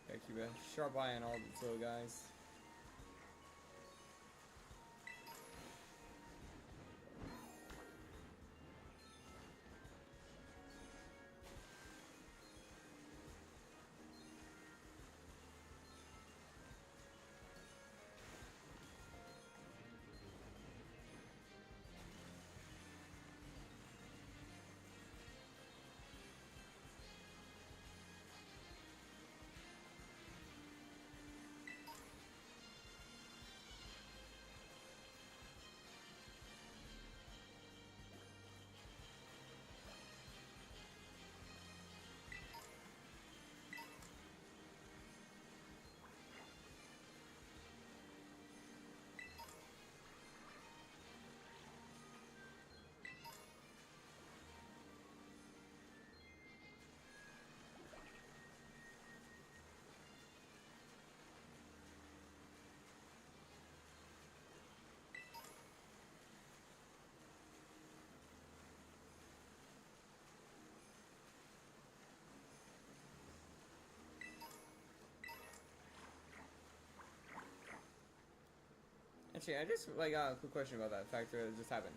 Gotta keep a sharp eye on all these little guys. Actually, I just got a quick question about that factor that just happened.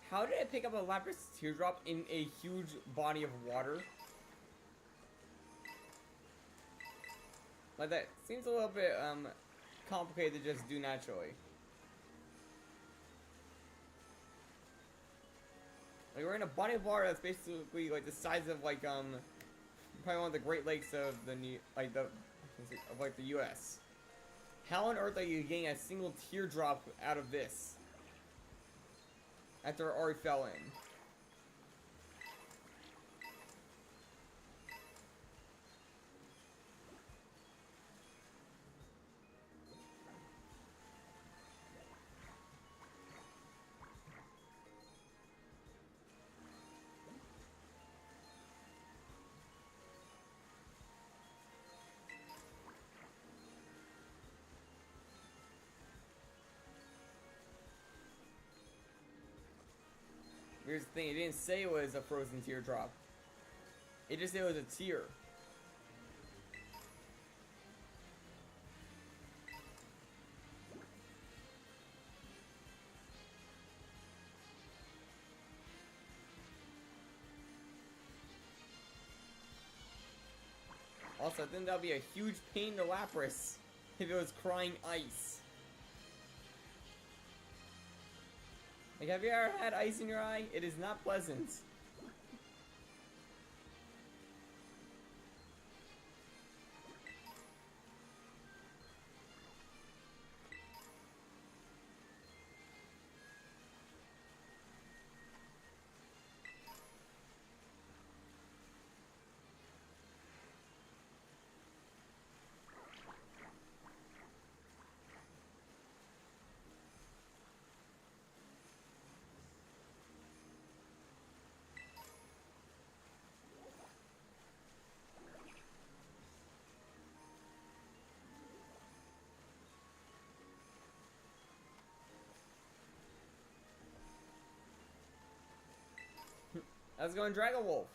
How did it pick up a Lapras teardrop in a huge body of water? Like, that seems a little bit complicated to just do naturally. Like, we're in a body of water that's basically like the size of like probably one of the Great Lakes of the the U.S. How on earth are you getting a single teardrop out of this? After it already fell in. Here's the thing, it didn't say it was a frozen teardrop. It just said it was a tear. Also, I think that would be a huge pain to Lapras if it was crying ice. Like, have you ever had ice in your eye? It is not pleasant. Let's go in Dragon Wolf.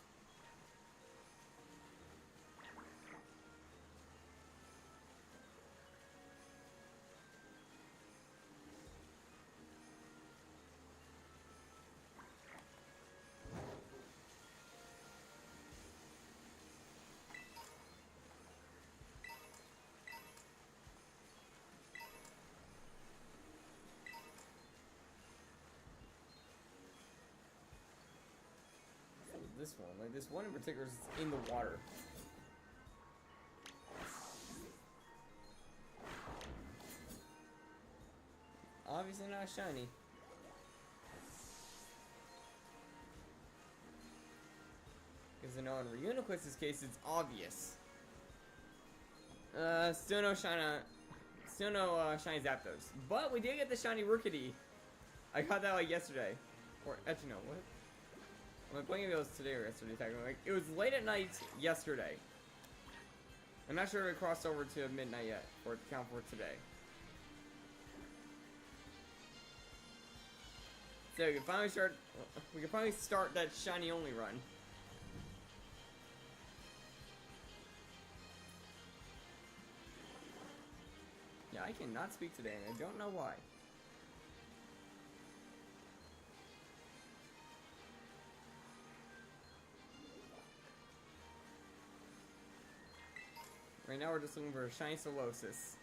This one, like this one in particular, is in the water. Obviously not shiny. Because I know in Reuniquist's case, it's obvious. Still no shiny Zapdos. But we did get the shiny Rookidee. I got that like yesterday. Or actually no, what? I'm like, playing it was today or yesterday, technically. Like, it was late at night yesterday. I'm not sure if it crossed over to midnight yet, for it to count for today. So we can finally start that shiny only run. Yeah, I cannot speak today, and I don't know why. Right now we're just looking for a shiny Solosis.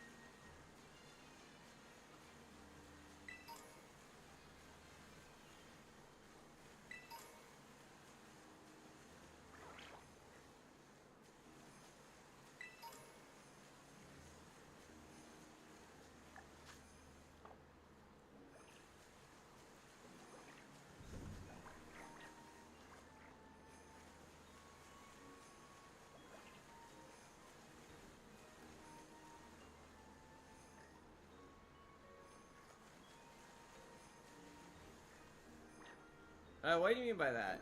What do you mean by that?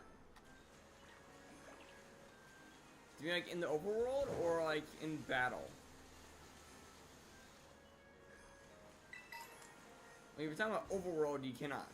Do you mean like in the overworld or like in battle? Like, if you're talking about overworld, you cannot.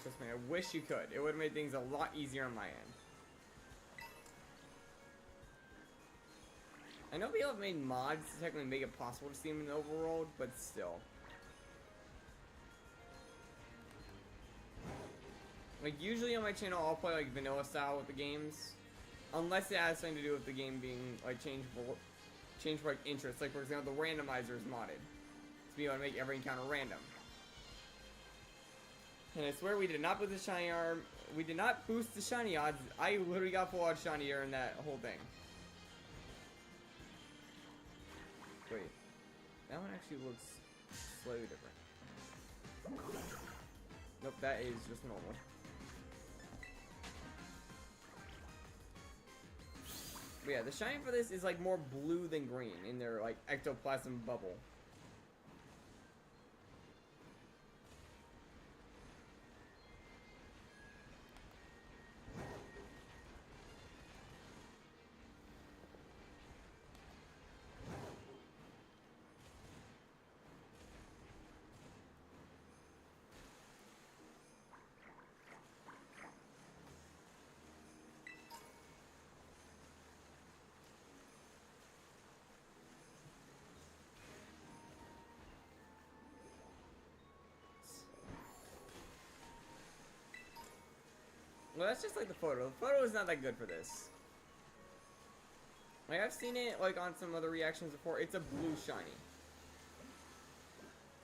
Trust me, I wish you could. It would have made things a lot easier on my end. I know people have made mods to technically make it possible to see them in the overworld, but still. Like, usually on my channel, I'll play, like, vanilla style with the games. Unless it has something to do with the game being, like, changed for, like, interest. Like, for example, the randomizer is modded to be able to make every encounter random. And I swear we did not boost the shiny arm. We did not boost the shiny odds. I literally got full out shiny during that whole thing. Wait. That one actually looks slightly different. Nope, that is just normal. But yeah, the shiny for this is like more blue than green in their like ectoplasm bubble. Well, that's just like the photo. The photo is not that good for this. Like, I've seen it like on some other reactions before. It's a blue shiny.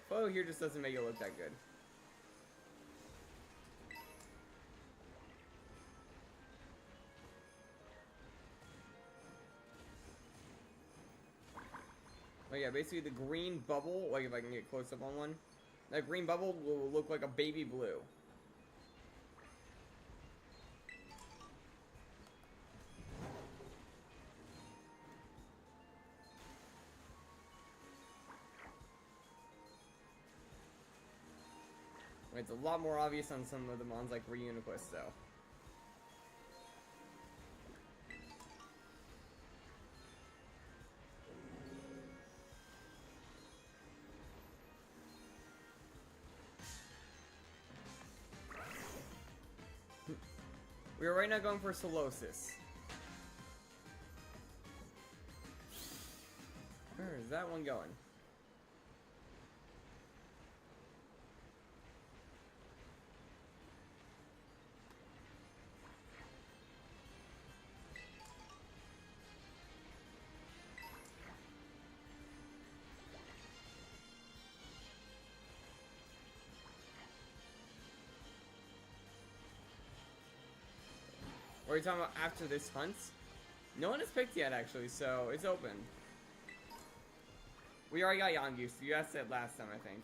Photo here just doesn't make it look that good. But yeah, basically the green bubble, like if I can get close up on one, that green bubble will look like a baby blue. It's a lot more obvious on some of the mons like Reuniquist, though. We are right now going for Solosis. Where is that one going? What are you talking about after this hunt? No one has picked yet, actually, so it's open. We already got Yongu, so you asked it last time, I think.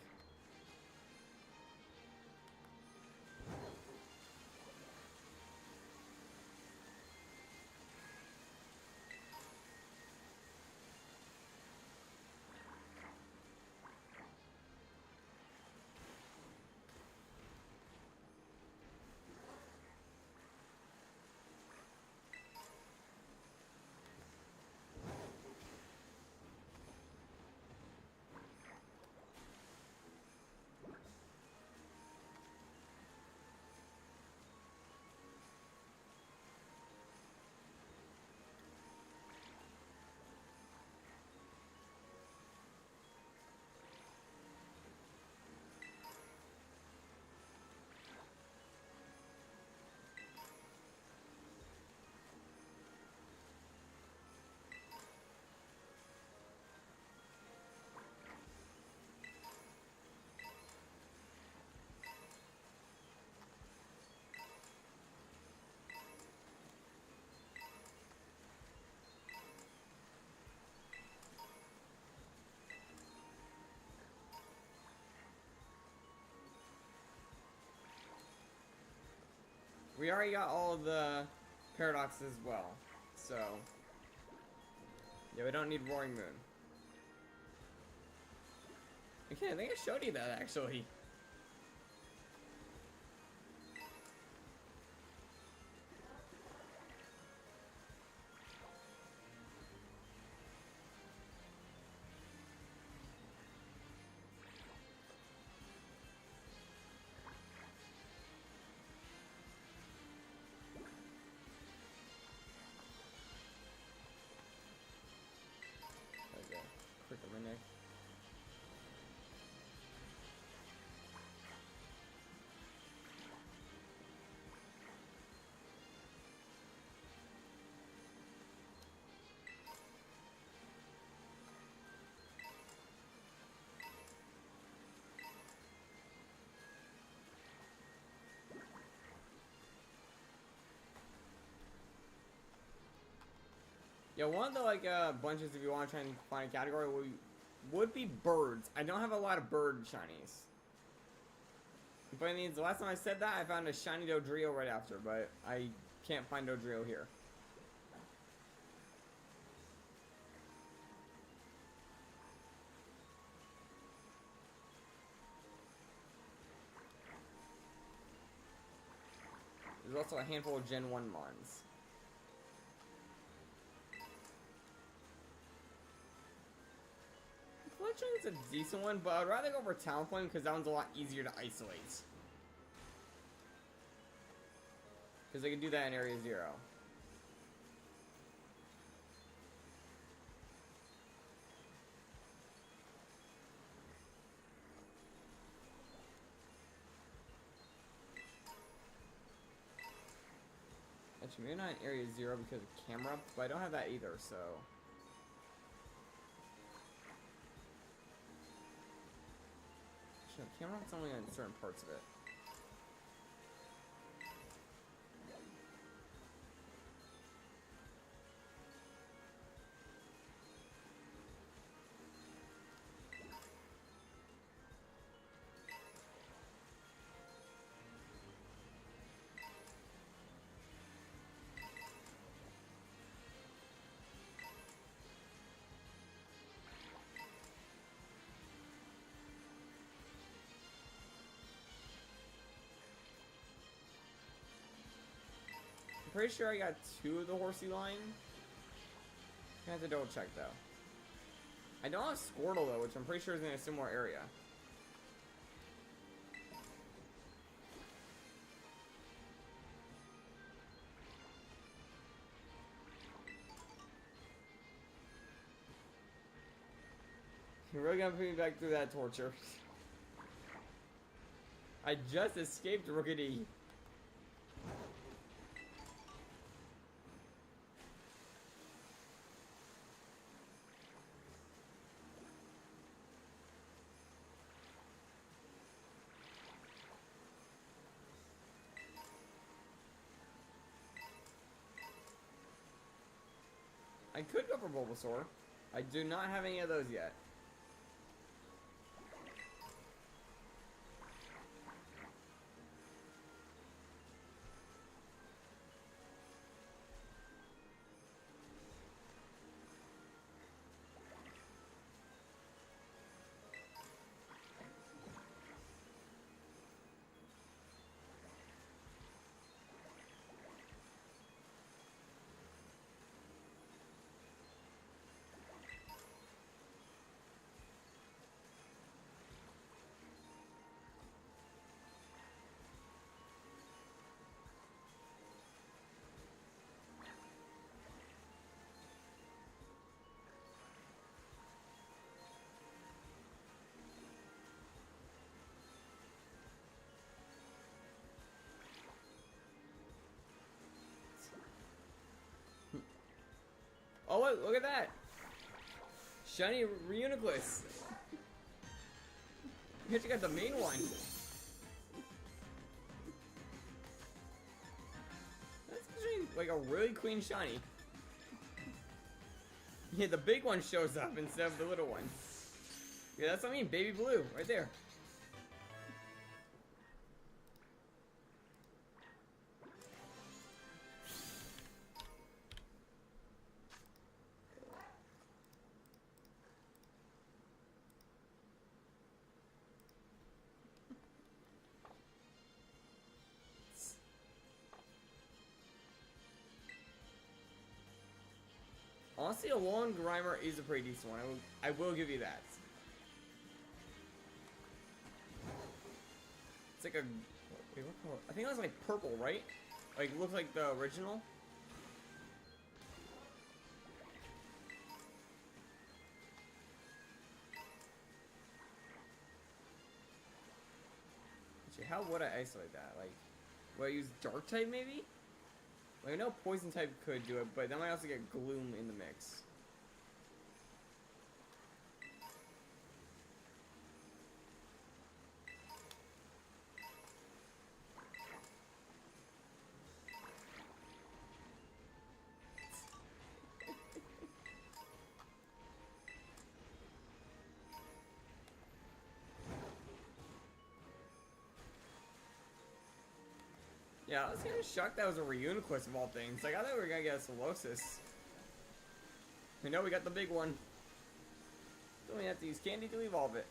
We already got all the paradoxes as well, so yeah, we don't need Roaring Moon. Okay, I think I showed you that actually. There we go. Quick on my neck. Yeah, one of the like bunches if you want to try and find a category would be birds. I don't have a lot of bird shinies. But I mean, the last time I said that, I found a shiny Dodrio right after, but I can't find Dodrio here. There's also a handful of Gen 1 mons. Fletching's a decent one, but I'd rather go for Talonflame because that one's a lot easier to isolate. Because they can do that in Area 0. Actually, maybe not in Area 0 because of camera, but I don't have that either, so... Actually, camera's only on certain parts of it. pretty sure I got 2 of the horsey line. I have to double check though. I don't have Squirtle though, which I'm pretty sure is in a similar area. You're really gonna put me back through that torture. I just escaped Rookity. I could go for Bulbasaur. I do not have any of those yet. Oh look at that! Shiny Reuniclus! You actually got the main one! That's actually like a really clean shiny. Yeah, the big one shows up instead of the little one. Yeah, that's what I mean, baby blue, right there. Honestly, a long Grimer is a pretty decent one. I will give you that. It's like a... Wait, what color? I think it was like purple, right? Like, it looks like the original. Actually, how would I isolate that? Like, would I use Dark type maybe? Like, I know Poison type could do it, but then I also get Gloom in the mix. Yeah, I was kind of shocked that was a Reuniclus of all things. Like, I thought we were gonna get a Solosis. We know we got the big one. Don't we have to use candy to evolve it?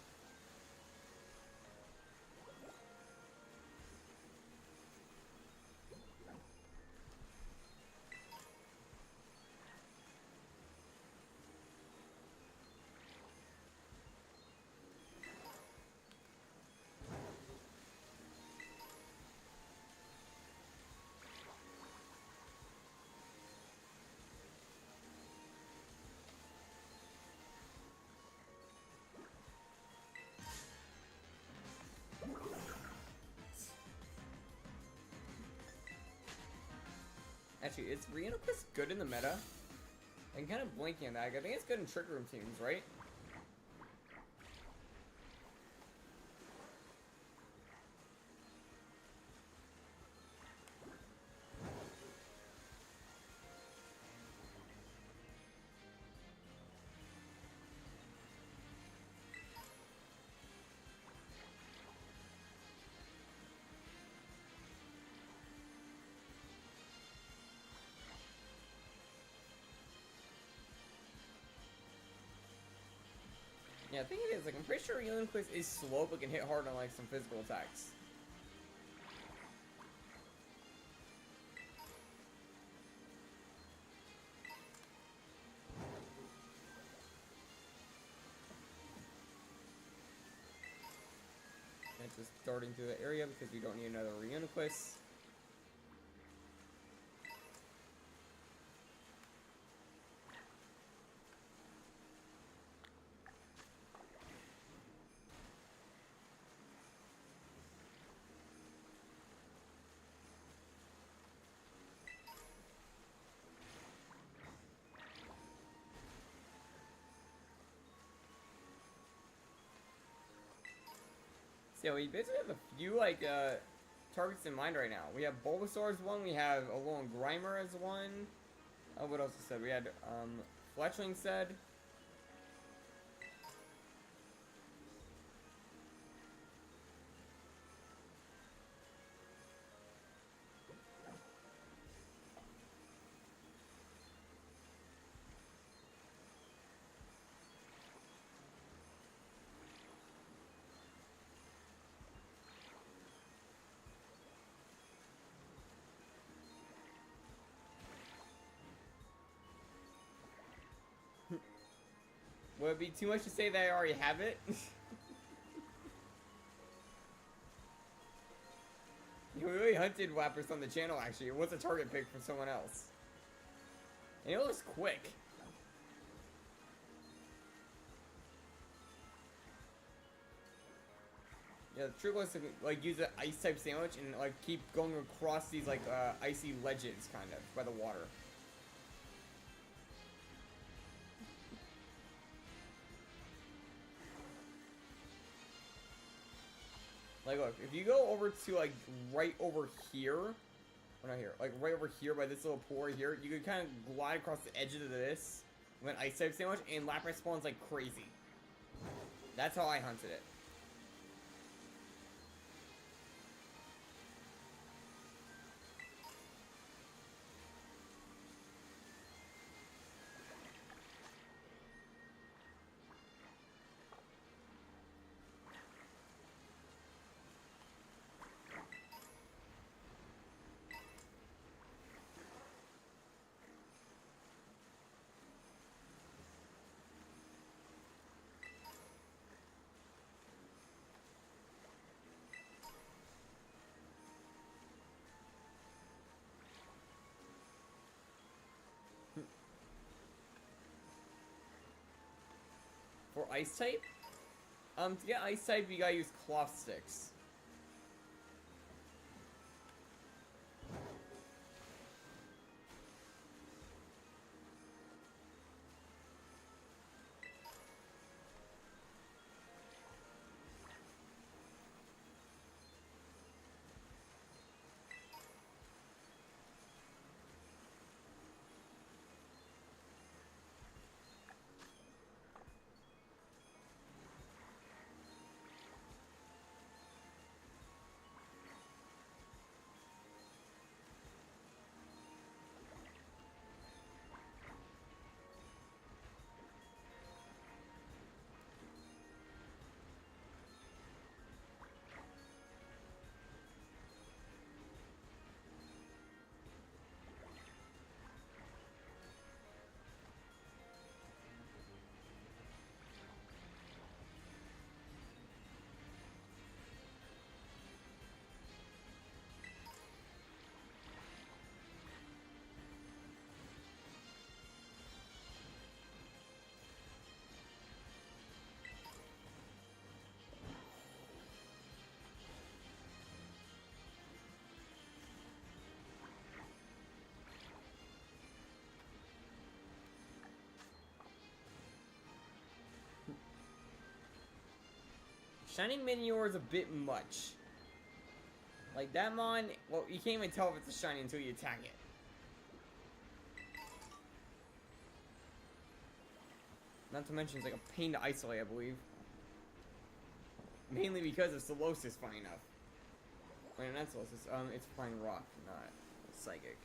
Actually, is Reuniclus good in the meta? I'm kind of blanking on that. I think it's good in Trick Room teams, right? Yeah, I think it is. Like, I'm pretty sure Reuniclus is slow, but can hit hard on, like, some physical attacks. just darting through the area because we don't need another Reuniquist. Yeah, we basically have a few, like, targets in mind right now. We have Bulbasaur as one, we have Alolan Grimer as one. What else is said? We had, Fletchling said. Would it be too much to say that I already have it? We really hunted Lapras on the channel, actually. It was a target pick for someone else. And it was quick. Yeah, the trick was to, like, use an ice-type sandwich and, like, keep going across these, like, icy ledges, kind of, by the water. Like, look, if you go over to, like, right over here, or not here, like, right over here by this little pool right here, you can kind of glide across the edge of this with an ice-type sandwich, and Lapras spawns like crazy. That's how I hunted it. For ice type, to get ice type, you gotta use cloth sticks. Shining Minior is a bit much. Like, that mon, well, you can't even tell if it's a shiny until you attack it. Not to mention, it's like a pain to isolate, I believe. Mainly because of Solosis, funny enough. Wait, not Solosis, it's Flying Rock, not Psychic.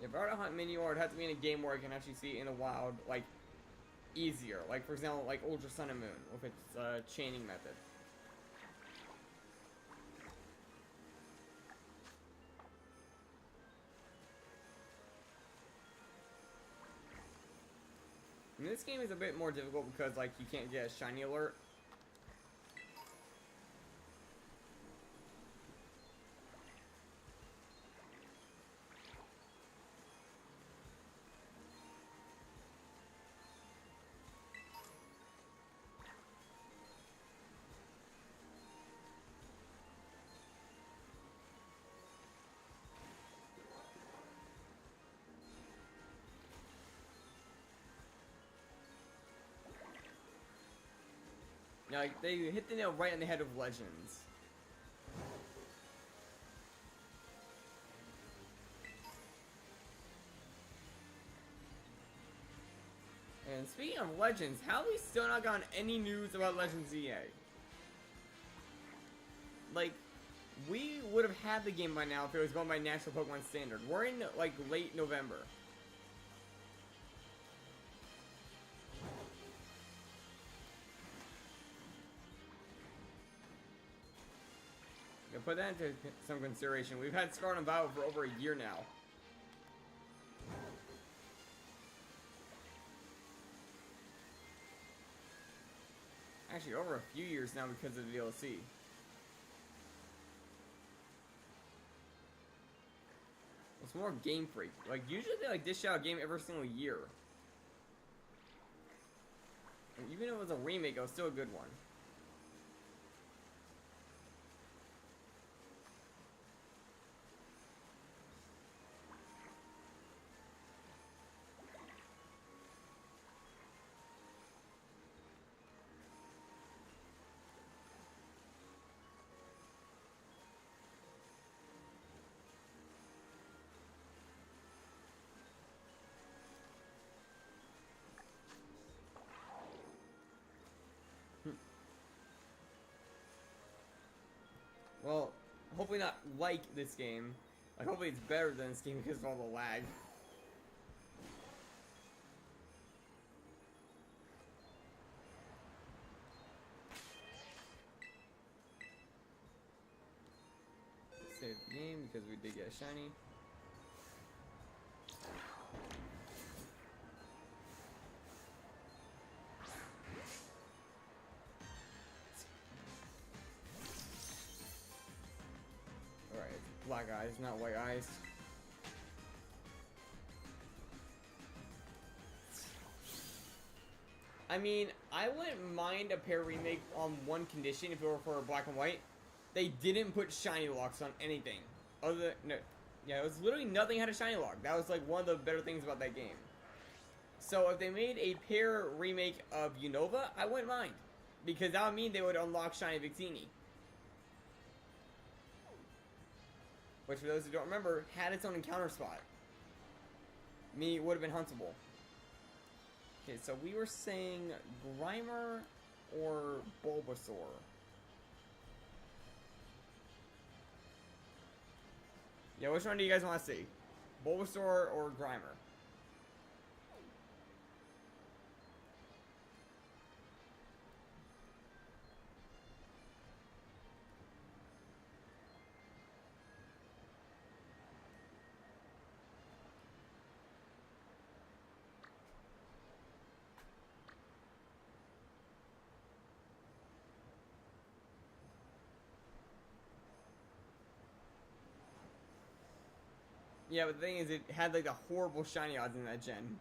If I were to hunt Minior, it'd have to be in a game where I can actually see it in the wild, like, easier. Like, for example, like Ultra Sun and Moon, with its chaining method. this game is a bit more difficult because, like, you can't get a shiny alert. Now, like, they hit the nail right on the head of Legends. And speaking of Legends, how have we still not gotten any news about Legends EA? Like, we would have had the game by now if it was going by National Pokemon Standard. We're in, like, late November. Put that into some consideration. We've had Scarlet and Violet for over a year now. Actually, over a few years now because of the DLC. It's more Game Freak. Like, usually they like dish out a game every single year. And even if it was a remake, it was still a good one. Well, hopefully not like this game. Like, hopefully it's better than this game because of all the lag. Save the game because we did get a shiny. Black eyes, not white eyes. I mean, I wouldn't mind a pair remake on one condition if it were for black and white. They didn't put shiny locks on anything. Other than, no, yeah, it was literally nothing had a shiny lock. That was like one of the better things about that game. So if they made a pair remake of Unova, I wouldn't mind. Because that would mean they would unlock shiny Victini. Which, for those who don't remember, had its own encounter spot. Meaning it would have been huntable. Okay, so we were saying Grimer or Bulbasaur. Yeah, which one do you guys want to see? Bulbasaur or Grimer? Yeah, but the thing is, it had like the horrible shiny odds in that gen.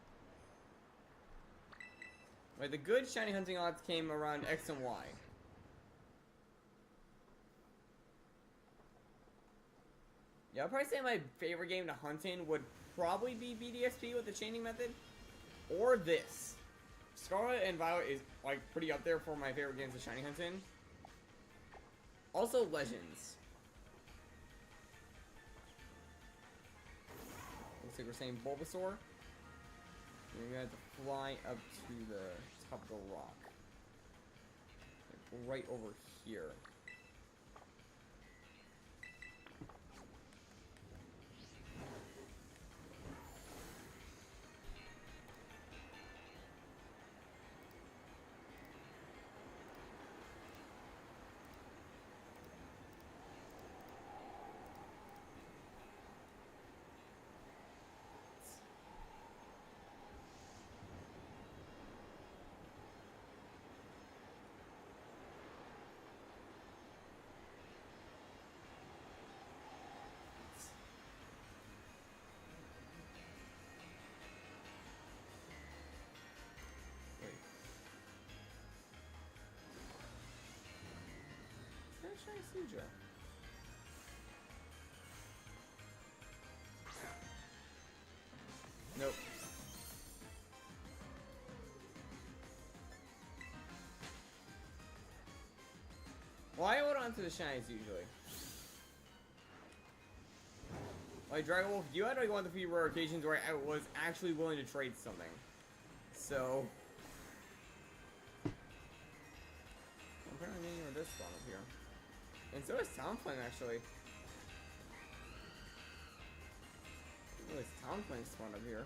Like, the good shiny hunting odds came around X and Y. Yeah, I'd probably say my favorite game to hunt in would probably be BDSP with the chaining method. Or this. Scarlet and Violet is, like, pretty up there for my favorite games to shiny hunt in. Also, Legends. Looks like we're saying Bulbasaur. We're gonna have to fly up to the top of the rock. Like right over here. shiny Suja? Nope. Well, I hold on to the shinies usually. Like Dragon Wolf, you had like one of the few rare occasions where I was actually willing to trade something. So I'm apparently near this spawn up here. And so is Talonflame actually. Oh, it's Talonflame spawn up here.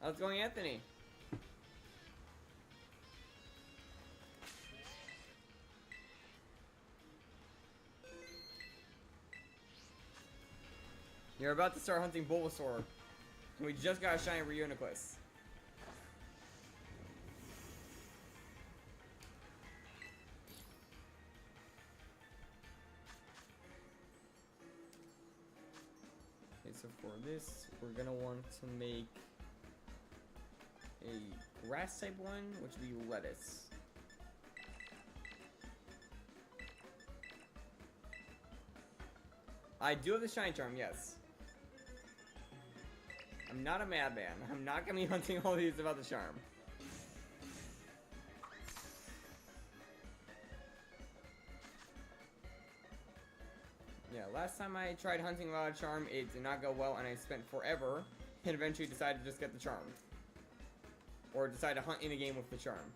How's it going, Anthony? You're about to start hunting Bulbasaur. And we just got a shiny Reuniclus. Okay, so for this, we're gonna want to make a grass type one, which would be lettuce. I do have the shine charm, yes. I'm not a madman. I'm not gonna be hunting all these without the charm. Yeah, last time I tried hunting without a charm, it did not go well, and I spent forever, and eventually decided to just get the charm. Or decide to hunt in a game with the charm.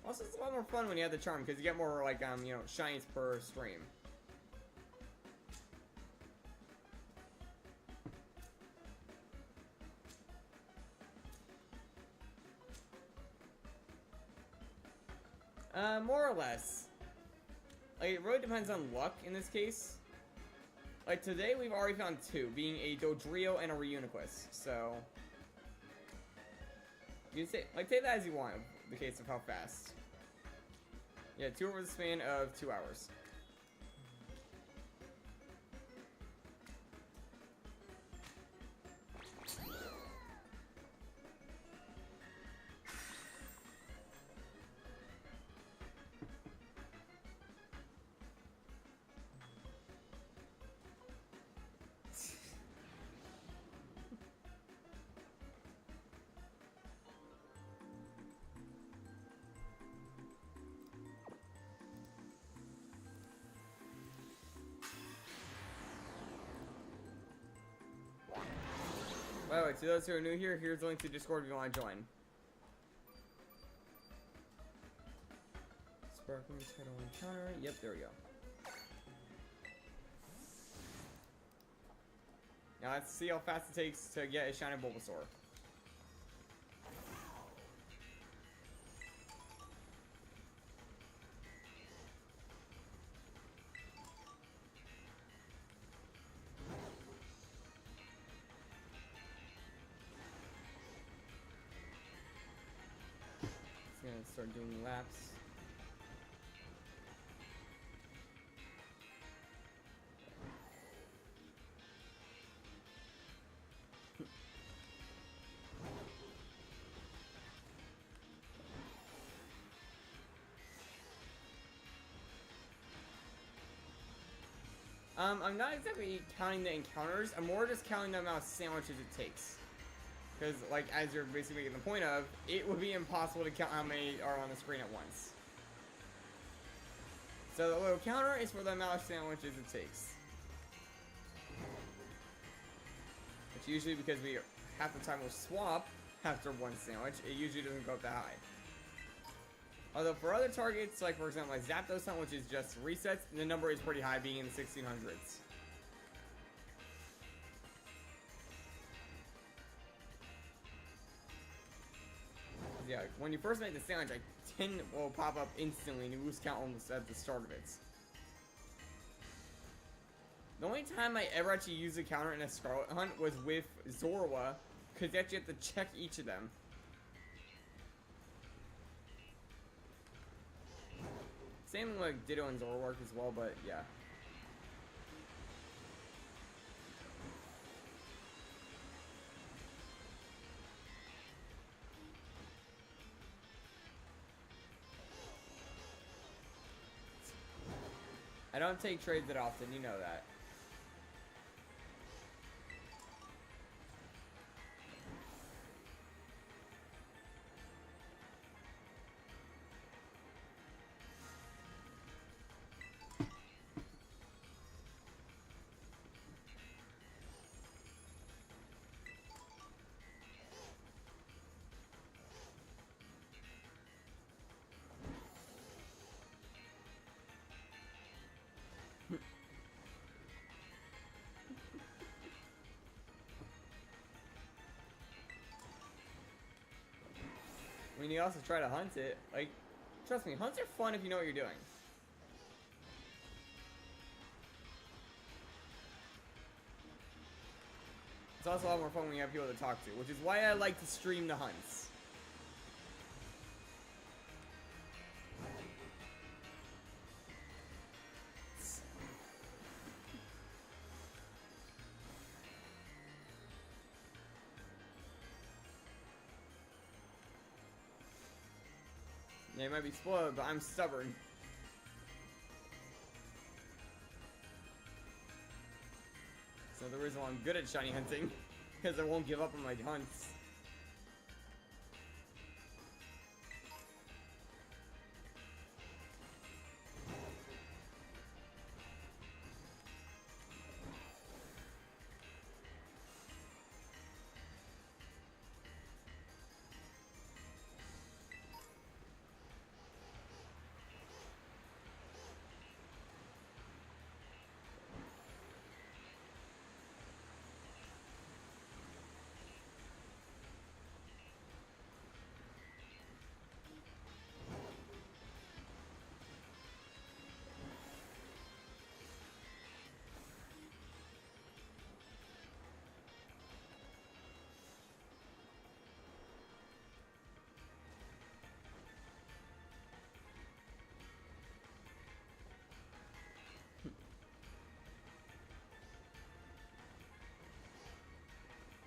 Also, it's a lot more fun when you have the charm, because you get more, like, you know, shinies per stream. More or less. Like, it really depends on luck in this case. Like, today we've already found two, being a Dodrio and a Reuniclus, so... You can say, like, take that as you want, in the case of how fast. Yeah, 2 over the span of 2 hours. By the way, to those who are new here, here's the link to Discord if you want to join. Sparkling title encounter. Yep, there we go. Now let's see how fast it takes to get a shiny Bulbasaur. Gonna start doing laps. I'm not exactly counting the encounters. I'm more just counting the amount of sandwiches it takes. Because, like, as you're basically making the point of, it would be impossible to count how many are on the screen at once. So the little counter is for the amount of sandwiches it takes. Which usually, because we half the time will swap after one sandwich, it usually doesn't go up that high. Although for other targets, like for example, like Zapdos hunt, which is just resets, the number is pretty high, being in the 1600s. Yeah, when you first make the sandwich, like 10 will pop up instantly and you lose count almost at the start of it. The only time I ever actually used a counter in a Scarlet hunt was with Zorua, because you actually have to check each of them. Same like Ditto and Zorua work as well, but yeah. I don't take trades that often, you know that. I mean, you also try to hunt it. Like, trust me, hunts are fun if you know what you're doing. It's also a lot more fun when you have people to talk to, which is why I like to stream the hunts. Yeah, you might be spoiled, but I'm stubborn. So the reason why I'm good at shiny hunting, because I won't give up on my hunts.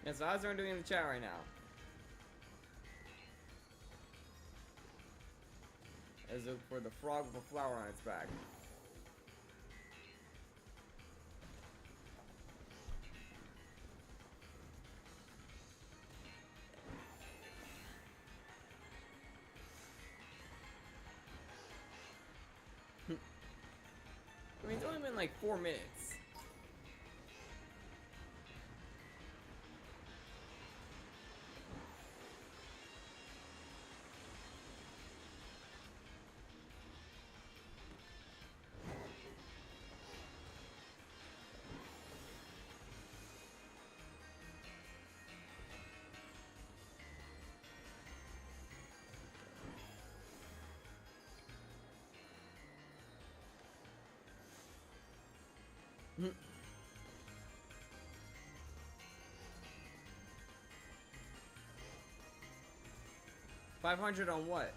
Yeah, so how's everyone doing in the chat right now? As if for the frog with a flower on its back. I mean, it's only been like 4 minutes. Hmm. 500 on what?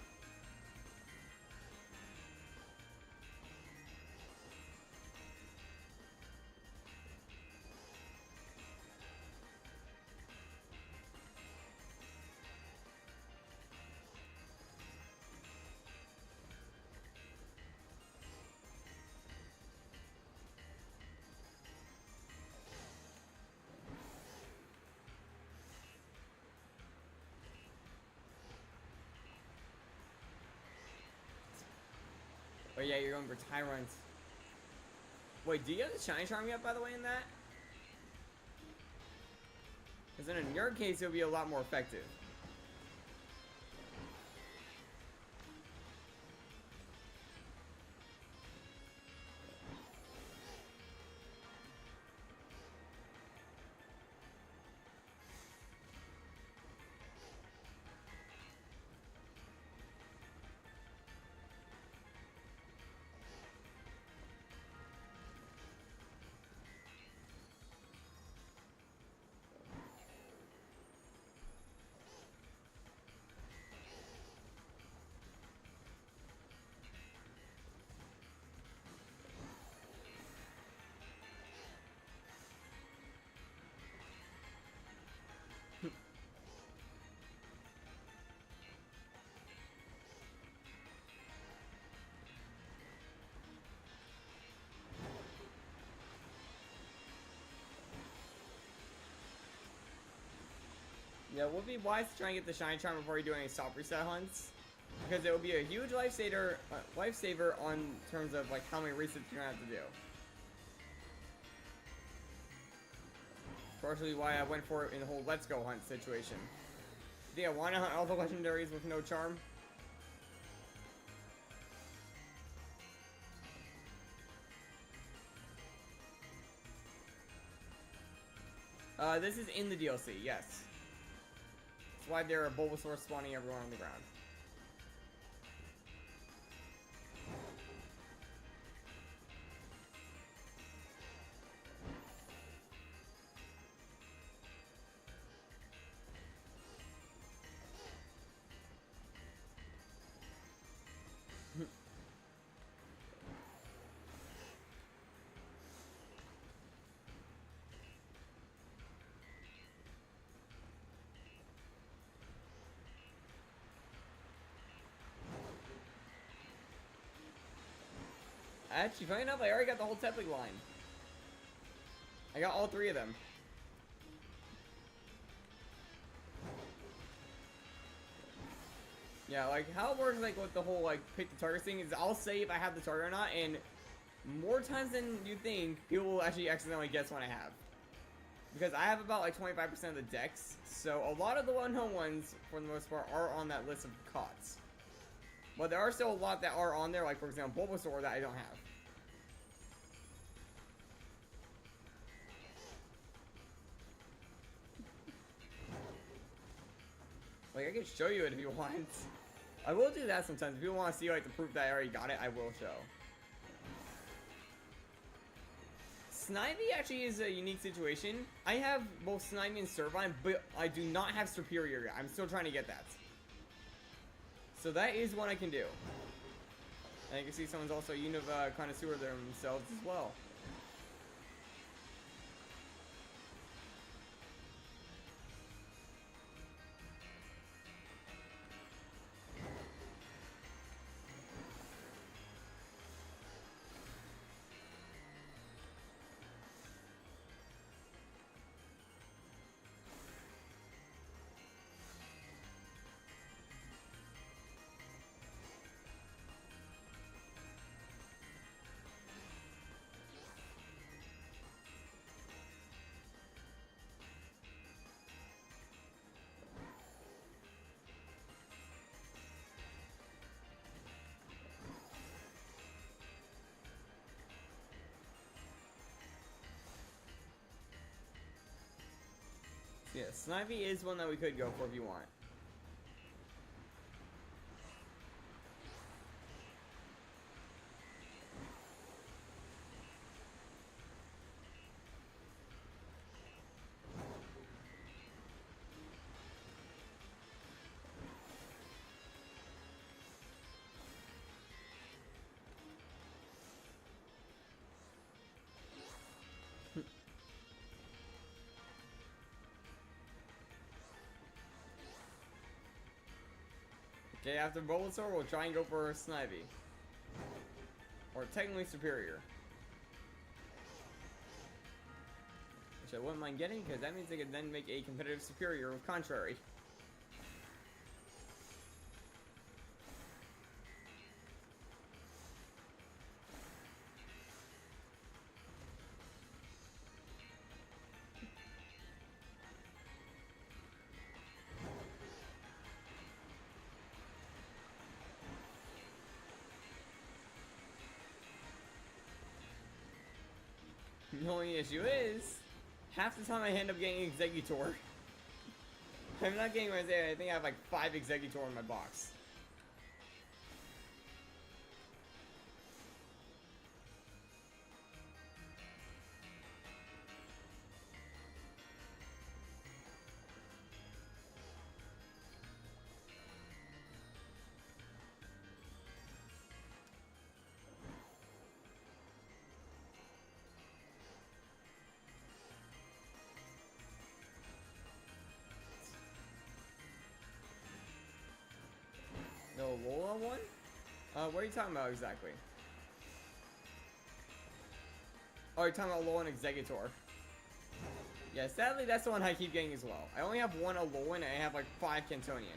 Oh yeah, you're going for Tyrants. Wait, do you have the Shiny Charm yet, by the way, in that? Because then in your case, it'll be a lot more effective. Yeah, it would be wise to try and get the Shiny Charm before you do any stop reset hunts. Because it will be a huge lifesaver on terms of like how many resets you're gonna have to do. Partially why I went for it in the whole Let's Go hunt situation. Yeah, why not hunt all the legendaries with no charm? This is in the DLC, yes. That's why there are Bulbasaur spawning everywhere on the ground. Actually, funny enough, I already got the whole Tepig line. I got all 3 of them. Yeah, like, how it works, like, with the whole, like, pick the target thing is I'll say if I have the target or not, and more times than you think, people will actually accidentally guess what I have. Because I have about, like, 25% of the decks, so a lot of the unknown ones, for the most part, are on that list of COTS. But there are still a lot that are on there, like, for example, Bulbasaur that I don't have. Like, I can show you it if you want. I will do that sometimes. If you want to see, like, the proof that I already got it, I will show. Snivy actually is a unique situation. I have both Snivy and Servine, but I do not have Superior yet. I'm still trying to get that. So that is one I can do. And you can see someone's also a Unova connoisseur themselves as well. Yeah, Snivy is one that we could go for if you want. Okay, after Bulbasaur, we'll try and go for Snivy. Or technically Superior. Which I wouldn't mind getting, because that means they could then make a competitive Superior with Contrary. The only issue is, half the time I end up getting Exeggutor. I'm not getting what I say, I think I have like 5 Exeggutor in my box. The Lola one? What are you talking about exactly? Oh, you're talking about Lola and Exeggutor. Yeah, Yeah, sadly, that's the one I keep getting as well. I only have one Alolan, and I have like 5 Cantonian.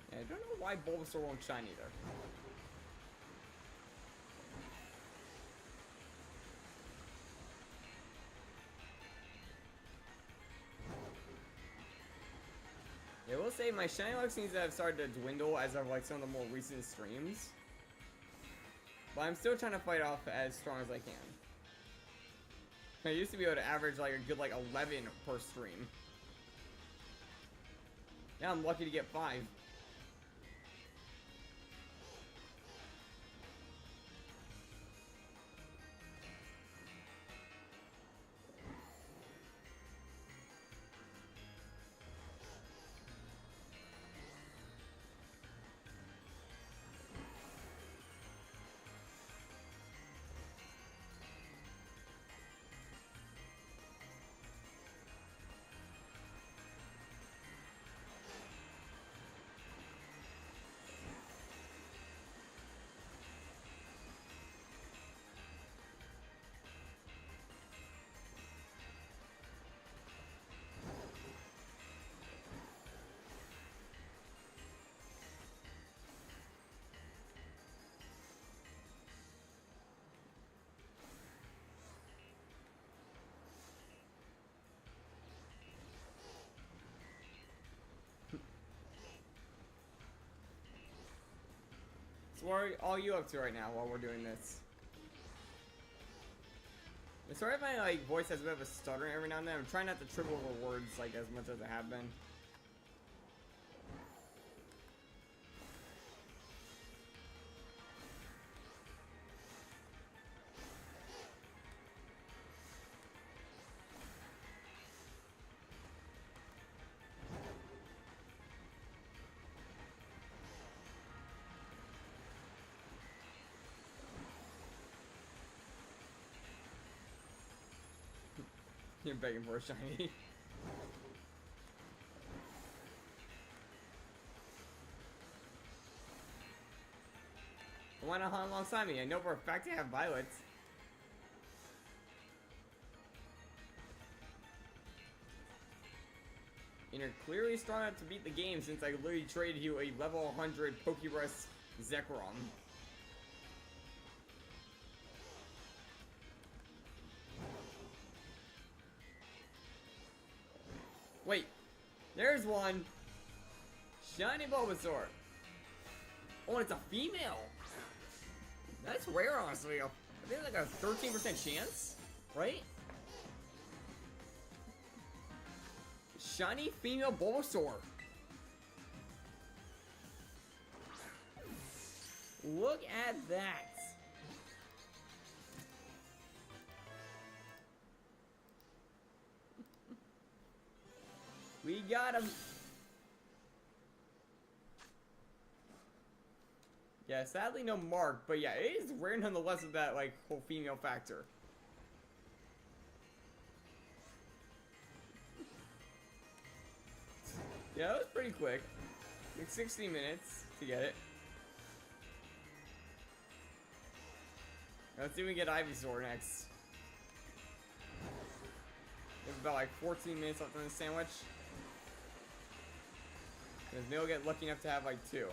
I don't know why Bulbasaur won't shine either. Yeah, I will say my shiny luck seems to have started to dwindle as of like some of the more recent streams. But I'm still trying to fight off as strong as I can. I used to be able to average like a good like 11 per stream. Now I'm lucky to get 5. So what are all you up to right now while we're doing this? I'm sorry if my like voice has a bit of a stutter every now and then. I'm trying not to trip over words like as much as I have been. You're begging for a shiny. Why not hunt alongside me? I know for a fact I have violets. And you're clearly strong enough to beat the game since I literally traded you a level 100 Pokerus Zekrom. Wait, there's one. Shiny Bulbasaur. Oh, it's a female. That's rare, honestly. I think like a 13% chance, right? Shiny female Bulbasaur. Look at that. We got him. Yeah, sadly no mark, but yeah, it is rare nonetheless with that like whole female factor. Yeah, that was pretty quick. Like 60 minutes to get it. Let's see if we get Ivysaur next. We have about like 14 minutes left on the sandwich. Because maybe we'll get lucky enough to have like 2.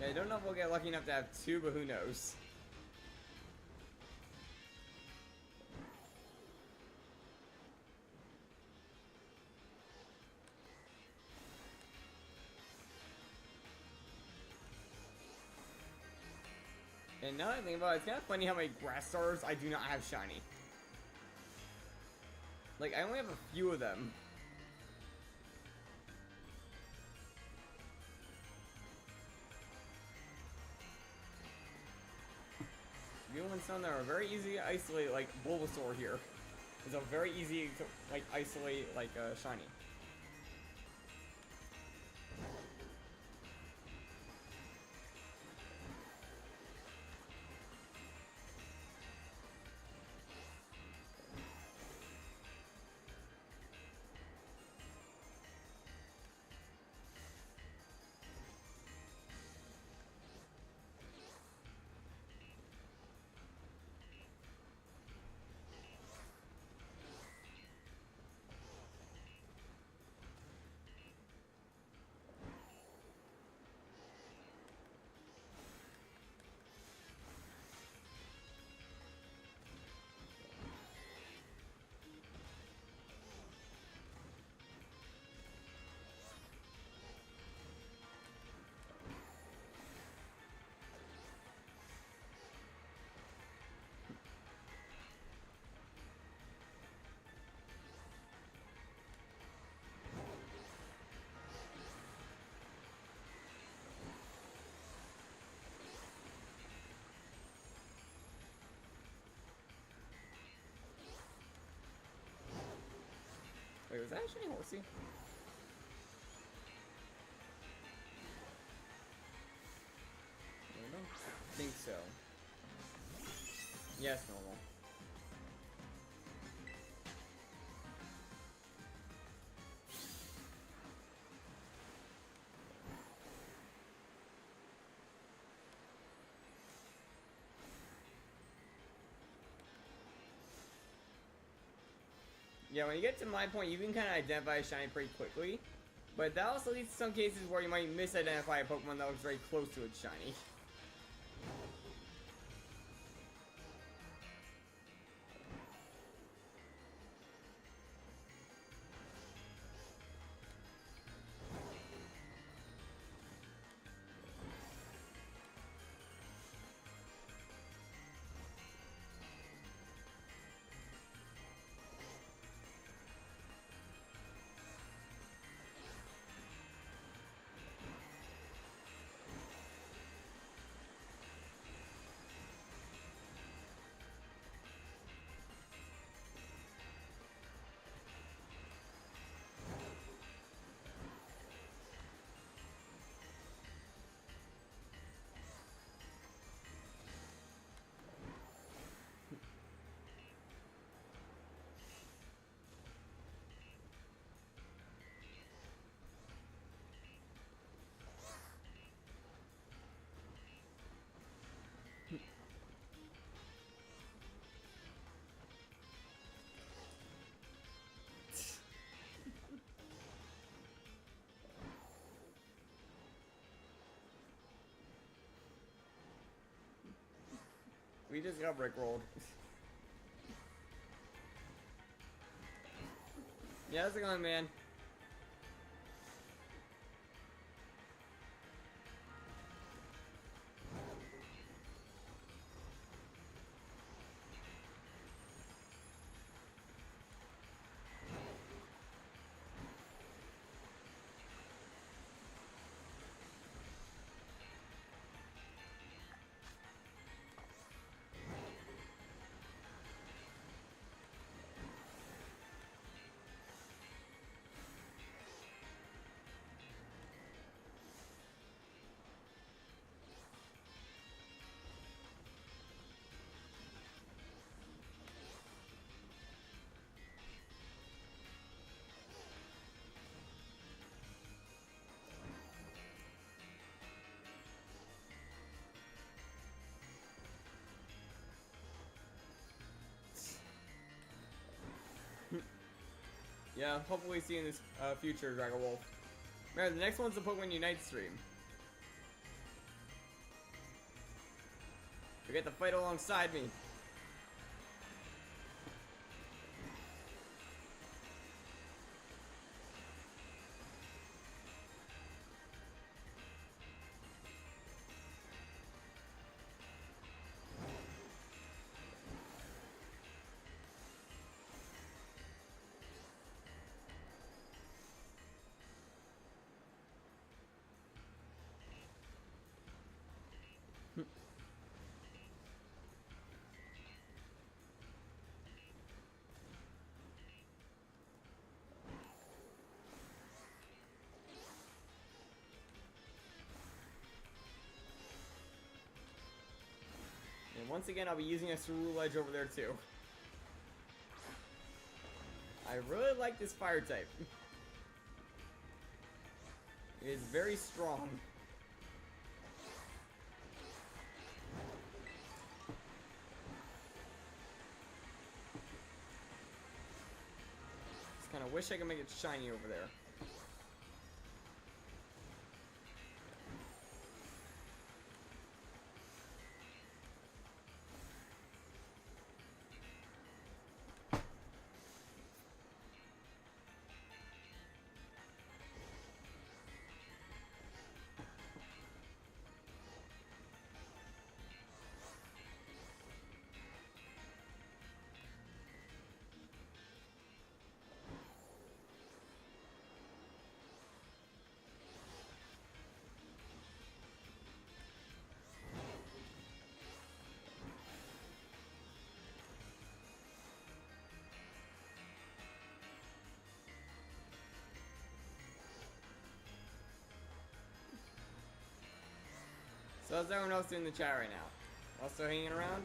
Yeah, I don't know if we'll get lucky enough to have 2, but who knows. And now that I think about it, it's kind of funny how my grass stars I do not have shiny. Like, I only have a few of them. The only ones that are very easy to isolate, like Bulbasaur here, is a very easy to like isolate like shiny. Wait, was that actually Horsey? I don't think so. Yes, normal. Yeah, when you get to my point, you can kind of identify a shiny pretty quickly. But that also leads to some cases where you might misidentify a Pokemon that looks very close to its shiny. We just got rickrolled. Yeah, how's it going, man? Yeah, hopefully see in this future Dragon Wolf. Remember, the next one's the Pokemon Unite stream. Forget to fight alongside me. And once again, I'll be using a Cerule Edge over there too. I really like this fire type. It is very strong. Just kind of wish I could make it shiny over there. So how's everyone else doing in the chat right now? Also hanging around?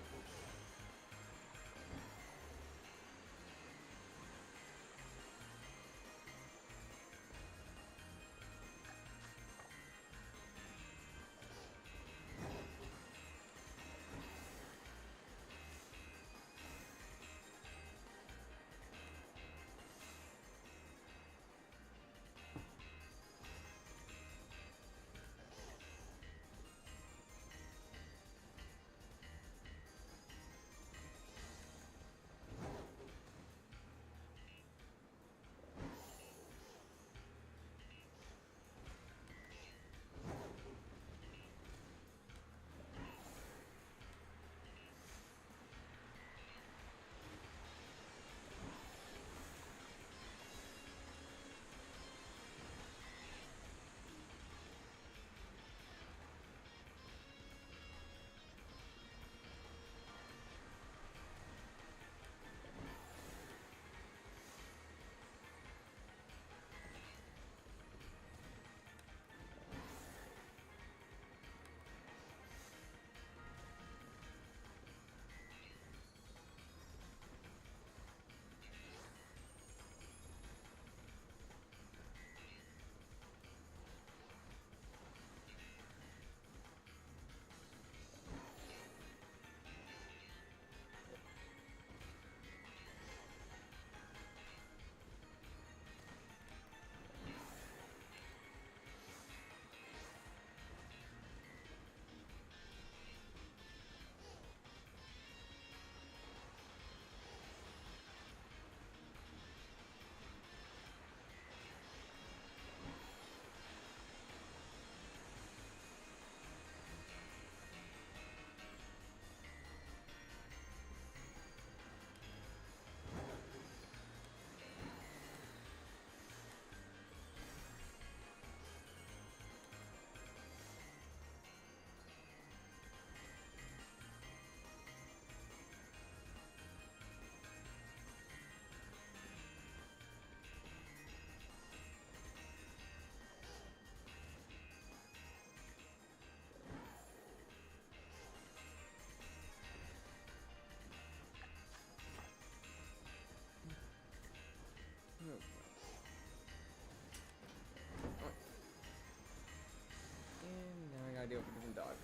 And now I gotta deal with a different dog.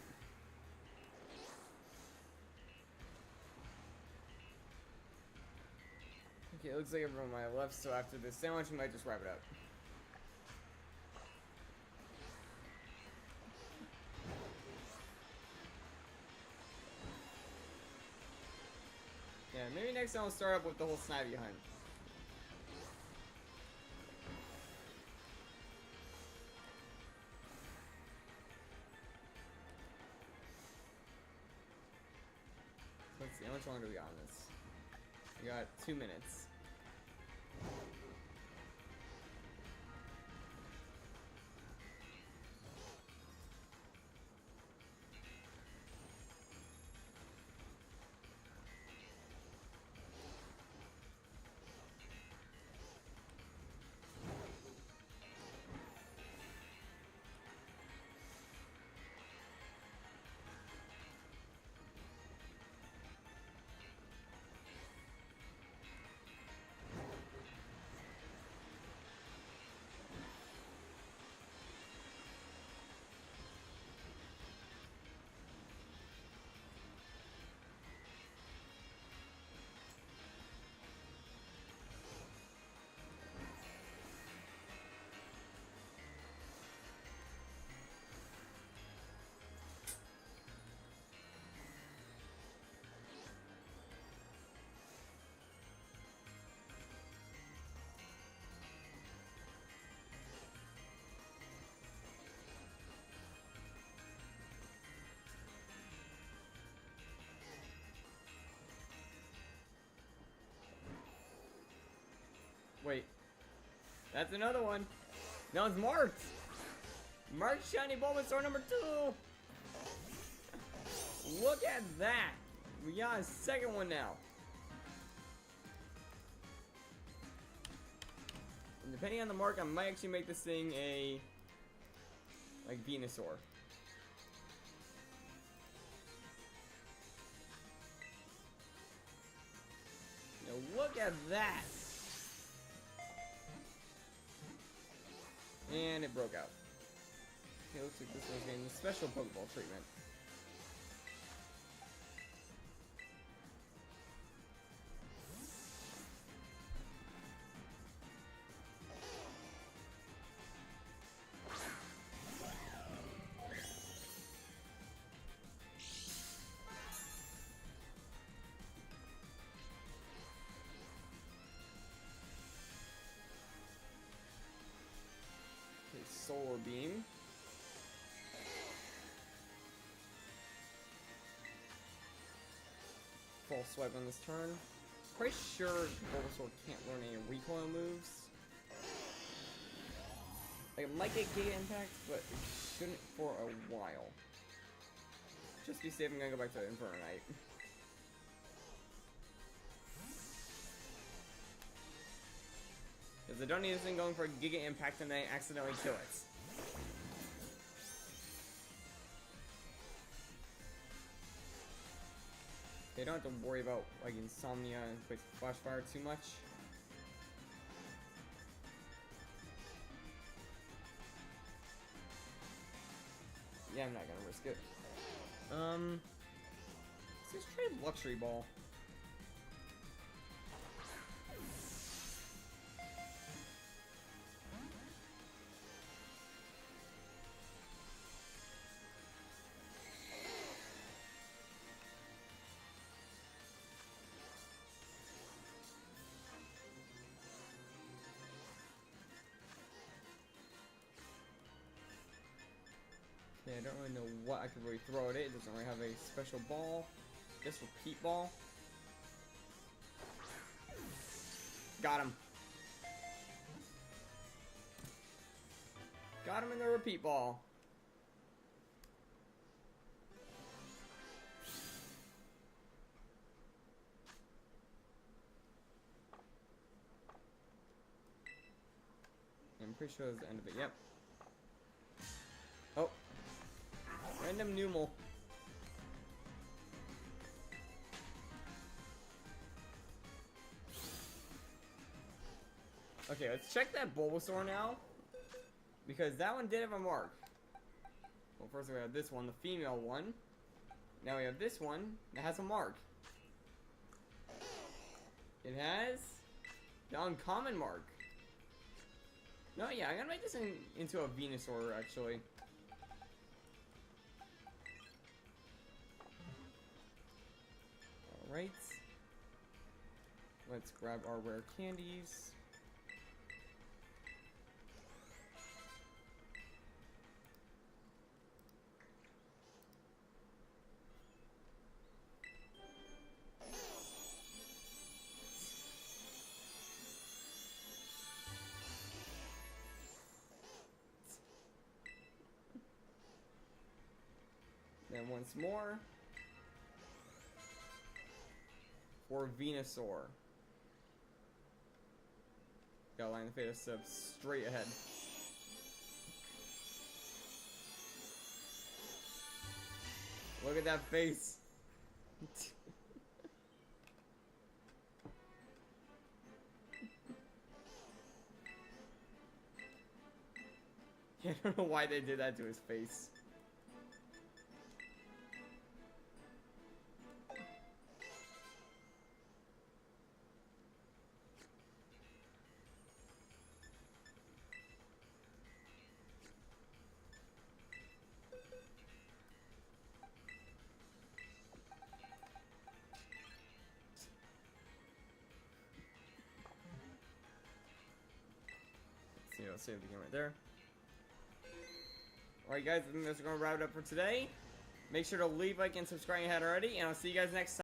Okay, it looks like everyone on my left, so after this sandwich, we might just wrap it up. Alright, maybe next time I'll start up with the whole Snivy hunt. Let's see, how much longer do we got on this? We got 2 minutes. Wait. That's another one. No, it's marked. Marked shiny Bulbasaur number 2. Look at that. We got a second one now. And depending on the mark, I might actually make this thing a like Venusaur. Now look at that. And it broke out. Okay, looks like this one's getting the special Pokeball treatment. Solar Beam. Full swipe on this turn. Pretty sure Bulbasaur can't learn any recoil moves. Like it might get Giga Impact, but it shouldn't for a while. Just be safe, I'm gonna go back to Inferno Knight. Because I don't need this thing going for a Giga Impact and then I accidentally kill it. They don't have to worry about like Insomnia and quick Flash Fire too much. Yeah, I'm not gonna risk it. Let's just trade Luxury Ball. I don't really know what I could really throw at it. It doesn't really have a special ball. Just repeat ball. Got him. Got him in the repeat ball. I'm pretty sure that's the end of it. Yep. Oh. Random Numel. Okay, let's check that Bulbasaur now. Because that one did have a mark. Well, first we have this one, the female one. Now we have this one that has a mark. It has the uncommon mark. No, yeah, I'm gonna make this into a Venusaur, actually. Alright. Let's grab our rare candies. Then once more for Venusaur. Got line the Fata sub straight ahead. Look at that face. I don't know why they did that to his face. I'll save the game right there. Alright guys, I think that's going to wrap it up for today. Make sure to leave, like, and subscribe if you haven't already, and I'll see you guys next time.